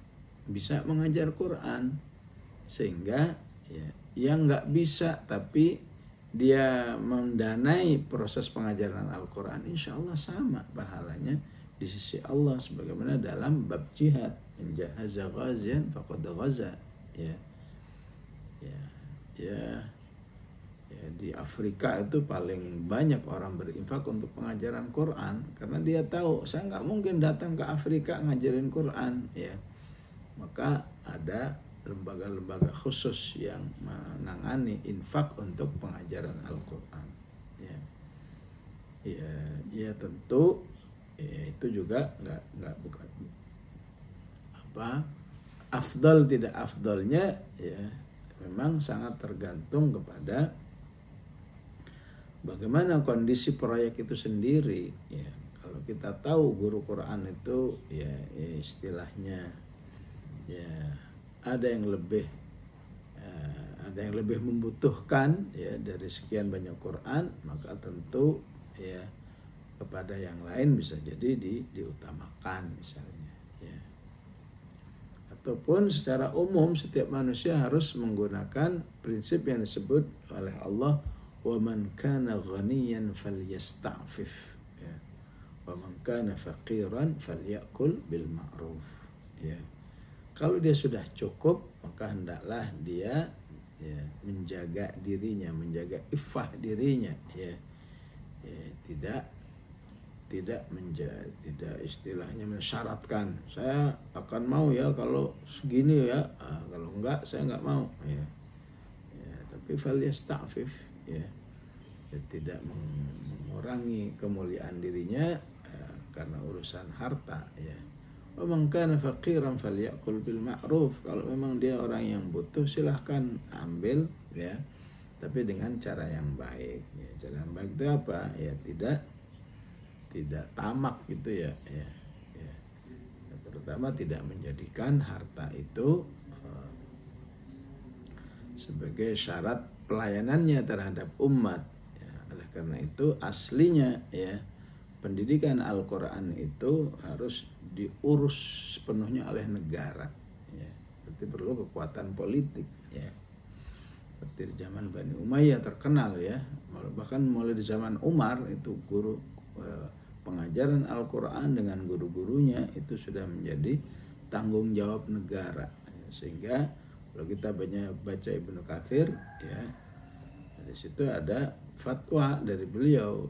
bisa mengajar Quran, sehingga ya yang nggak bisa tapi dia mendanai proses pengajaran Al-Quran, insya Allah sama pahalanya di sisi Allah, sebagaimana dalam bab jihad, in jahaza ghazian faqad ghaza ya. Di Afrika itu paling banyak orang berinfak untuk pengajaran Quran, karena dia tahu saya nggak mungkin datang ke Afrika ngajarin Quran ya. Maka ada lembaga-lembaga khusus yang menangani infak untuk pengajaran Al-Quran ya tentu ya, itu juga nggak bukan afdal tidak afdalnya ya, memang sangat tergantung kepada bagaimana kondisi proyek itu sendiri ya. Kalau kita tahu guru Quran itu ya istilahnya ya ada yang lebih membutuhkan ya dari sekian banyak Quran, maka tentu ya kepada yang lain bisa jadi diutamakan misalnya ya. Ataupun secara umum setiap manusia harus menggunakan prinsip yang disebut oleh Allah, wa man kana ghaniyan falyasta'fif ya, wa man kana faqiran falyakul bil ma'ruf ya. Kalau dia sudah cukup, maka hendaklah dia ya menjaga dirinya, menjaga iffah dirinya ya, tidak istilahnya mensyaratkan saya akan mau ya kalau segini ya, kalau enggak saya enggak mau ya. Tapi falyasta'fif ya, tidak mengurangi kemuliaan dirinya karena urusan harta ya. Wa man kana faqiran falyakul bil ma'ruf. Kalau memang dia orang yang butuh silahkan ambil ya, tapi dengan cara yang baik ya. Cara yang baik itu apa ya, tidak tamak gitu ya. Terutama tidak menjadikan harta itu sebagai syarat pelayanannya terhadap umat ya. Oleh karena itu aslinya ya pendidikan Al-Quran itu harus diurus sepenuhnya oleh negara ya. Berarti perlu kekuatan politik ya. Seperti di zaman Bani Umayyah terkenal ya, bahkan mulai di zaman Umar itu guru pengajaran Al-Quran dengan guru-gurunya itu sudah menjadi tanggung jawab negara ya. Sehingga kalau kita baca Ibnu Katsir ya, di situ ada fatwa dari beliau,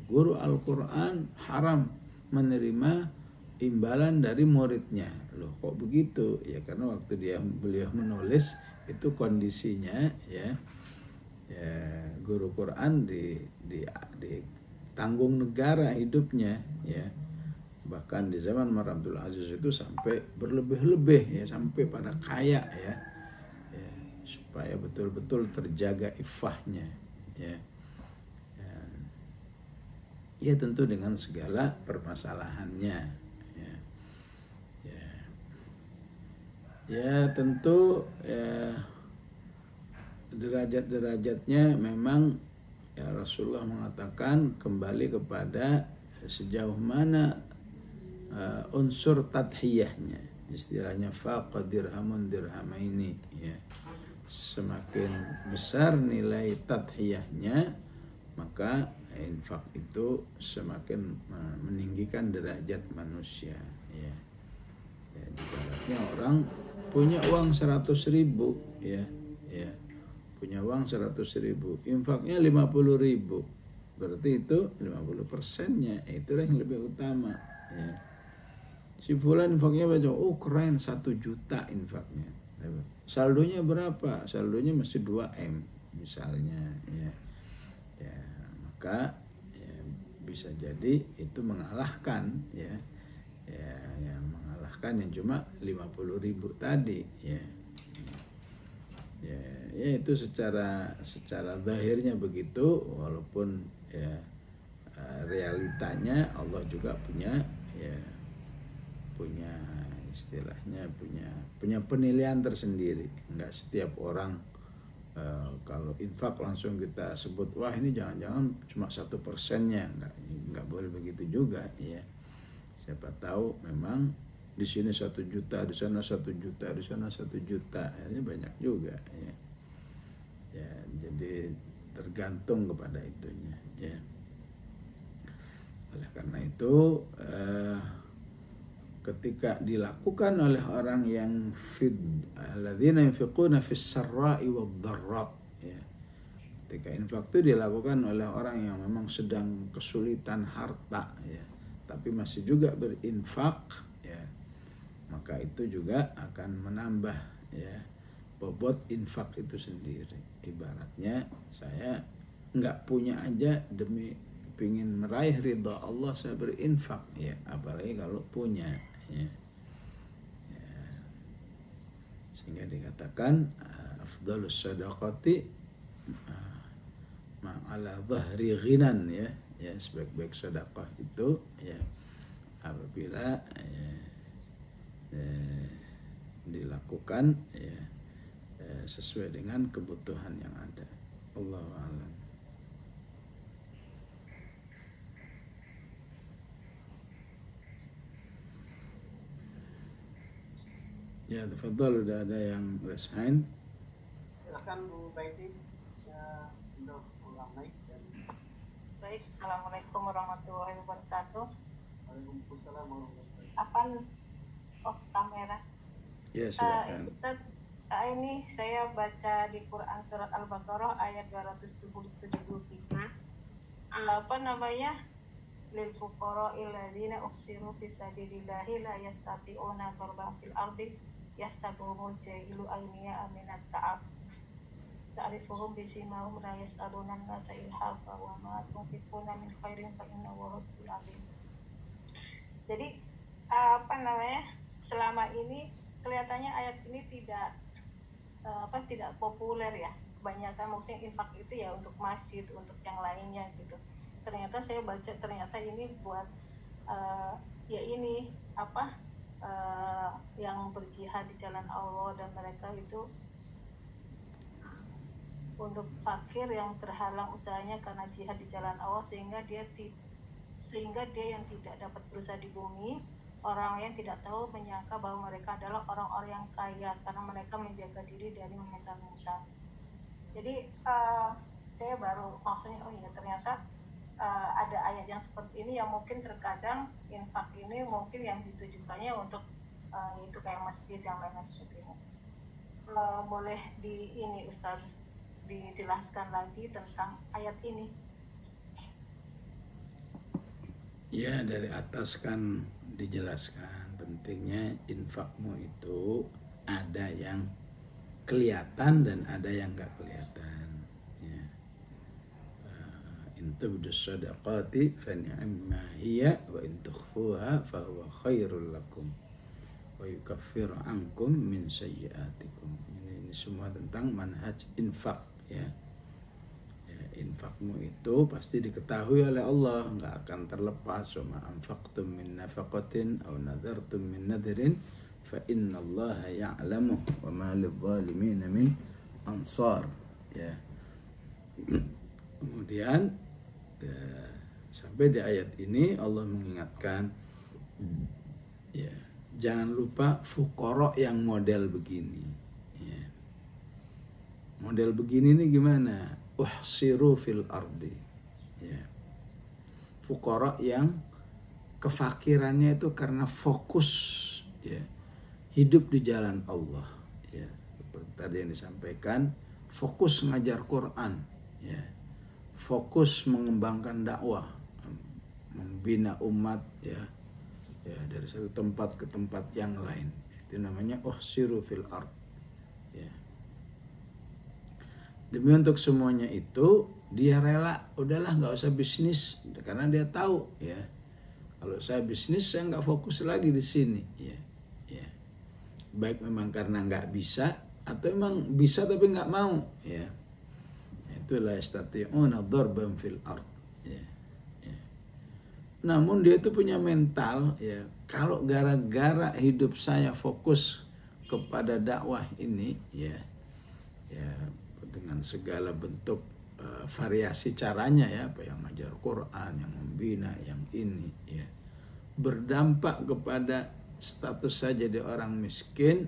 guru Al-Quran haram menerima imbalan dari muridnya. Loh kok begitu? Ya karena waktu beliau menulis itu kondisinya ya guru Quran ditanggung negara hidupnya ya. Bahkan di zaman Umar Abdul Aziz itu sampai berlebih-lebih ya, sampai pada kaya ya, supaya betul-betul terjaga iffahnya ya. Ya tentu dengan segala permasalahannya ya. Ya tentu derajat-derajatnya memang ya, Rasulullah mengatakan kembali kepada sejauh mana unsur tadhiyahnya, istilahnya faqa dirhamun dirhamaini ya. Semakin besar nilai tadhiyahnya, maka infak itu semakin meninggikan derajat manusia ya. Ibaratnya orang punya uang 100.000 ya, punya uang 100.000, infaknya 50.000, berarti itu 50%-nya, itulah yang lebih utama ya. Si fulan infaknya baca, oh keren 1 juta infaknya, saldonya berapa? Saldonya masih 2M misalnya ya, maka ya, bisa jadi itu mengalahkan ya, yang mengalahkan yang cuma 50.000 tadi ya. Ya itu secara zahirnya begitu, walaupun ya realitanya Allah juga punya istilahnya punya penilaian tersendiri. Enggak setiap orang kalau infak langsung kita sebut wah ini jangan-jangan cuma 1%-nya, enggak boleh begitu juga ya. Siapa tahu memang di sini 1 juta, di sana 1 juta, di sana 1 juta, akhirnya banyak juga ya. Jadi tergantung kepada itunya ya. Oleh karena itu ketika dilakukan oleh orang yang alladzina yunfiquna fis sarra'i wad dharra ya. Ketika infak itu dilakukan oleh orang yang memang sedang kesulitan harta ya, tapi masih juga berinfak ya, maka itu juga akan menambah ya bobot infak itu sendiri. Ibaratnya saya nggak punya aja demi ingin meraih ridha Allah saya berinfak ya, apalagi kalau punya ya. Sehingga dikatakan afdhalus sadaqati ma'ala dhahri ghinan ya, sebaik-baik sedekah itu ya apabila dilakukan ya sesuai dengan kebutuhan yang ada. Allahu a'lam. Ya, tafadhal, udah ada yang raise hand. Silakan Bu Baiti untuk ulang mic. Baik, assalamualaikum warahmatullahi wabarakatuh. Waalaikumsalam warahmatullahi wabarakatuh. Apa kamera? Ya, silakan. Ustaz, ini saya baca di Quran surat Al-Baqarah ayat 273. Apa namanya? Lil fuqara'il ladzina uhsiru fi sabilillahi la yastati'una darban fil ardi yahsabuhumul jahilu aghniya'a minat ta'rifuhum bisimahum la yas'aluna an-nasa ilhafa wa ma tunfiquna min khairin fa innahu huwal alim. Jadi apa namanya? Selama ini kelihatannya ayat ini tidak populer ya. Kebanyakan maksudnya infak itu ya untuk masjid, untuk yang lainnya gitu. Ternyata saya baca ternyata ini buat yang berjihad di jalan Allah, dan mereka itu untuk fakir yang terhalang usahanya karena jihad di jalan Allah, sehingga dia yang tidak dapat berusaha di bumi, orang yang tidak tahu menyangka bahwa mereka adalah orang-orang yang kaya karena mereka menjaga diri dari meminta-minta. Jadi saya baru maksudnya ternyata ada ayat yang seperti ini yang mungkin terkadang infak ini mungkin yang ditujukannya untuk itu kayak masjid yang lain seperti ini. Boleh Ustaz dijelaskan lagi tentang ayat ini? Ya, dari atas kan dijelaskan pentingnya infakmu itu ada yang kelihatan dan ada yang nggak kelihatan. Ya. In tubdu shadaqati fa ni'ma hiya wa in tukhfuha fa huwa khairul lakum wa yukaffiru ankum min sayyi'atikum. Ini semua tentang manhaj infak ya. Infakmu itu pasti diketahui oleh Allah, nggak akan terlepas. Wa ma anfaqtum min nafaqatin aw nadartum min nadrin fa innallaha ya'lamu wa ma lidh-dhalimin min ansar ya. Kemudian sampai di ayat ini Allah mengingatkan ya, jangan lupa fuqara yang model begini ya. Model begini nih gimana? Uhsiru fil ardi ya. Fuqara yang kefakirannya itu karena fokus ya, hidup di jalan Allah ya. Seperti tadi yang disampaikan, fokus ngajar Quran ya, fokus mengembangkan dakwah, membina umat ya, dari satu tempat ke tempat yang lain. Itu namanya uhsiru fil ard ya. Demi untuk semuanya itu dia rela, udahlah nggak usah bisnis karena dia tahu ya, kalau saya bisnis saya nggak fokus lagi di sini ya. Baik memang karena nggak bisa atau memang bisa tapi nggak mau ya. Itulah yastati'una darban fil ard ya. Namun dia itu punya mental ya, kalau gara-gara hidup saya fokus kepada dakwah ini ya dengan segala bentuk variasi caranya ya, apa yang ngajar Quran, yang membina, yang ini ya, berdampak kepada status saya jadi orang miskin,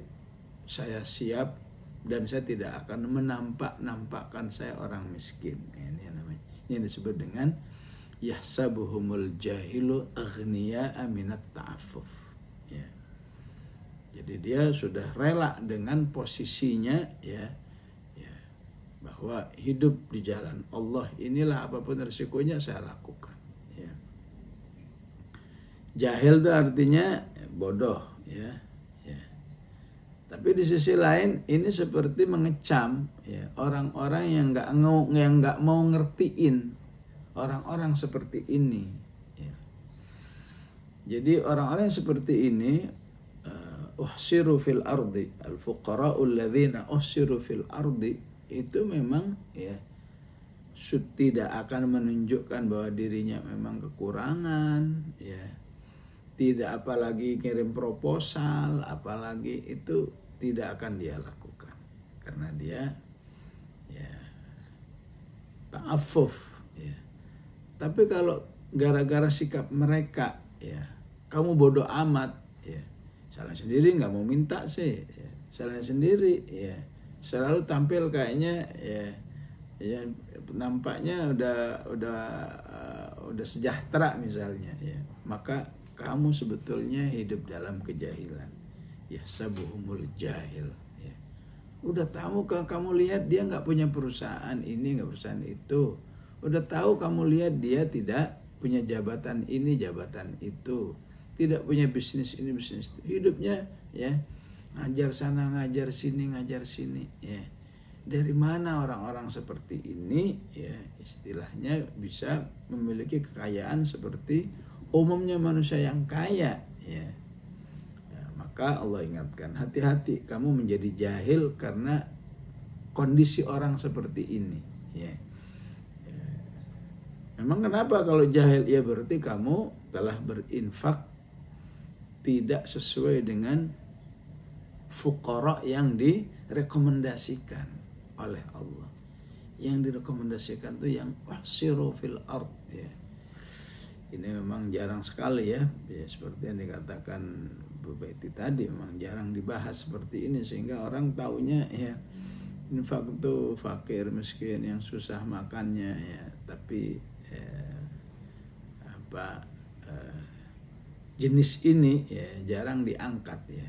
saya siap dan saya tidak akan menampakkan saya orang miskin. Ini namanya, ini disebut dengan yahsabuhumul jahilu aghniya'a minat ta'affuf ya. Jadi dia sudah rela dengan posisinya ya, bahwa hidup di jalan Allah inilah apapun resikonya saya lakukan ya. Jahil itu artinya bodoh ya. Tapi di sisi lain ini seperti mengecam ya orang-orang yang nggak mau ngertiin orang-orang seperti ini ya. Jadi orang-orang yang seperti ini uhsiru fil ardi, al-fuqara'ul ladzina uhsiru fil ardi, itu memang ya tidak akan menunjukkan bahwa dirinya memang kekurangan ya, tidak apalagi kirim proposal, apalagi itu tidak akan dia lakukan karena dia ya ta'affuf ya. Tapi kalau gara-gara sikap mereka ya, kamu bodoh amat ya, salah sendiri nggak mau minta sih ya, salah sendiri ya, selalu tampil kayaknya ya nampaknya udah sejahtera misalnya ya, maka kamu sebetulnya hidup dalam kejahilan ya, sabuhumul jahil ya. Udah tahu kamu lihat dia nggak punya perusahaan ini, nggak perusahaan itu, udah tahu kamu lihat dia tidak punya jabatan ini jabatan itu, tidak punya bisnis ini bisnis itu, hidupnya ya ngajar sana ngajar sini ya. Dari mana orang-orang seperti ini ya istilahnya bisa memiliki kekayaan seperti umumnya manusia yang kaya ya. Maka Allah ingatkan, hati-hati kamu menjadi jahil karena kondisi orang seperti ini ya. Memang kenapa kalau jahil? Ya berarti kamu telah berinfak tidak sesuai dengan fuqara yang direkomendasikan oleh Allah. Yang direkomendasikan itu yang uhsiru fil ard ya. Ini memang jarang sekali ya, seperti yang dikatakan Bu Baiti tadi, memang jarang dibahas seperti ini sehingga orang taunya ya infak itu fakir miskin yang susah makannya ya, tapi jenis ini ya jarang diangkat ya.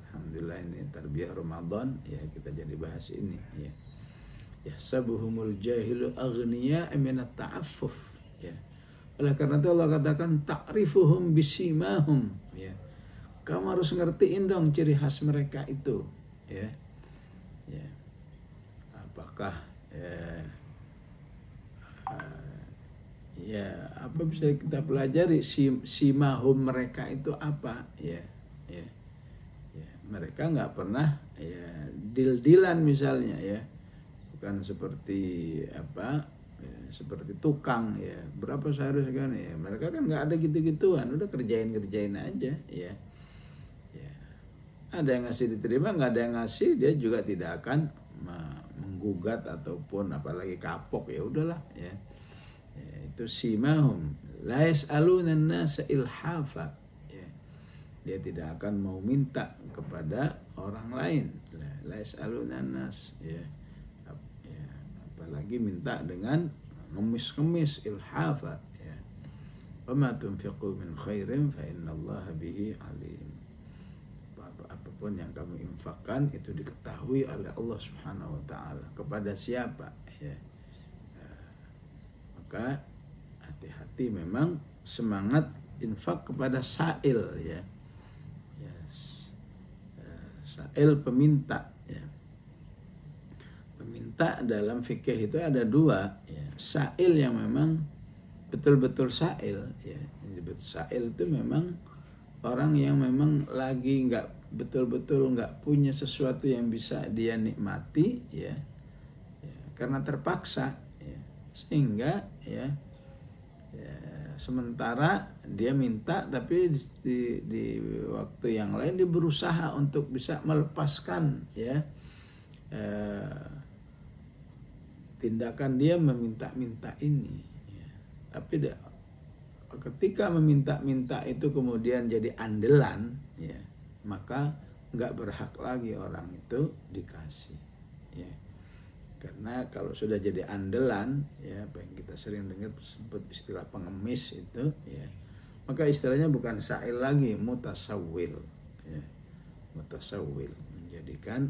Alhamdulillah ini tarbiyah Ramadan ya, kita jadi bahas ini ya. Yahsabuhumul jahilu aghniya minat ta'affuf ya. Oleh karena itu Allah katakan ta'rifuhum bisimahum ya. Kamu harus ngertiin dong ciri khas mereka itu ya. ya. Apakah ya apa bisa kita pelajari simahum mereka itu apa, ya. Mereka nggak pernah ya deal-dealan misalnya, ya, bukan seperti apa ya, seperti tukang, ya, berapa seharusnya kan, ya, mereka kan nggak ada gitu-gituan, udah kerjain aja, ya. Ada yang ngasih diterima, nggak ada yang ngasih dia juga tidak akan menggugat ataupun apalagi kapok, ya udahlah, ya. Itu simahum la yas'aluna an-nasa ilhafa, ya. Dia tidak akan mau minta kepada orang lain, la yas'aluna an-nas, ya. Apalagi minta dengan ngemis-ngemis, ilhafa, ya. Wa ma tunfiqu min khairin fa innallaha bihi alim. Apapun yang kamu infakkan itu diketahui oleh Allah Subhanahu wa taala. Kepada siapa, ya. Maka hati-hati memang semangat infak kepada sa'il, ya. Sa'il peminta, ya. Peminta dalam fikih itu ada dua, ya. Sa'il yang memang betul-betul sa'il, ya. Sa'il itu memang orang yang memang lagi betul-betul nggak punya sesuatu yang bisa dia nikmati, ya, karena terpaksa, ya. Sehingga ya sementara dia minta, tapi di waktu yang lain dia berusaha untuk bisa melepaskan, ya, tindakan dia meminta-minta ini, ya. Tapi ketika meminta-minta itu kemudian jadi andalan, ya, maka nggak berhak lagi orang itu dikasih, ya. Karena kalau sudah jadi andalan, ya, apa yang kita sering dengar sebut istilah pengemis itu, ya, maka istilahnya bukan sa'il lagi, mutasawwil, ya. Mutasawwil, menjadikan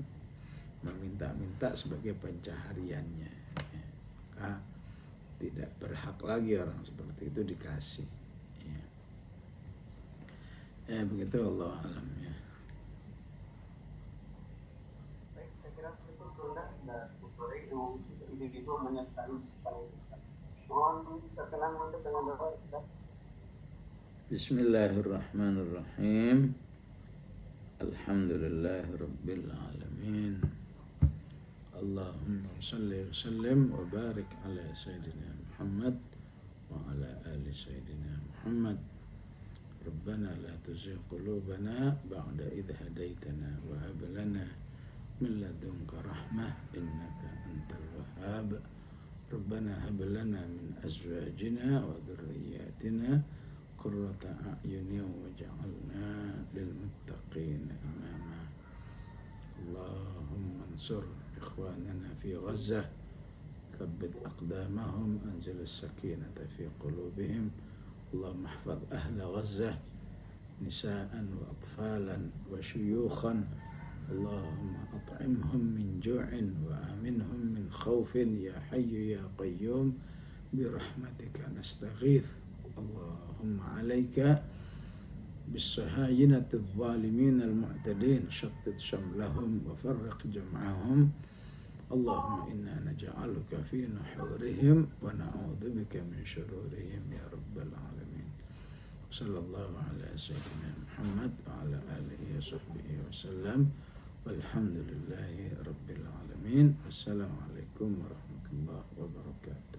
meminta-minta sebagai pencahariannya, ya. Maka tidak berhak lagi orang seperti itu dikasih, ya. Ya begitu, Allah alam, ya. Baik, saya kira itu sudah sore itu individu menyertai supaya mohon berkenan untuk dengan doa. Bismillahirrahmanirrahim. Alhamdulillahirabbil alamin. Allahumma shalli wa sallim wa barik ala sayyidina Muhammad wa ala ali sayyidina Muhammad. Rabbana la tuzigh qulubana ba'da idh hadaitana wa hab lana min ladunka rahmah innaka antal wahhab. Rabbana hab lana min azwajina wa dhurriyyatina qurrata a'yunin waj'alna lil muttaqina imama. Allahumma ansur ikhwanana fi Ghazzah, thabbit aqdamahum, anzil as-sakinata fi qulubihim. Allahumma ihfaz ahla Ghazzah nisa'an wa atfalan wa syuyukhan. Allahumma at'imhum min ju'in wa aminhum min khawfin, ya hayyu ya qayyum bi rahmatika nastaghith. Allahumma alayka bis-sahayinati adh-dhalimin al-mu'tadin, shattit shamlahum wa farriq jam'ahum. Allahumma inna naj'aluka fi nuhurihim wa na'udzu bika min shururihim ya rabbal alamin. Sallallahu ala sayyidina Muhammad wa ala alihi wa sahbihi wa sallam. Walhamdulillahi rabbil alamin. Wassalamualaikum warahmatullahi wabarakatuh.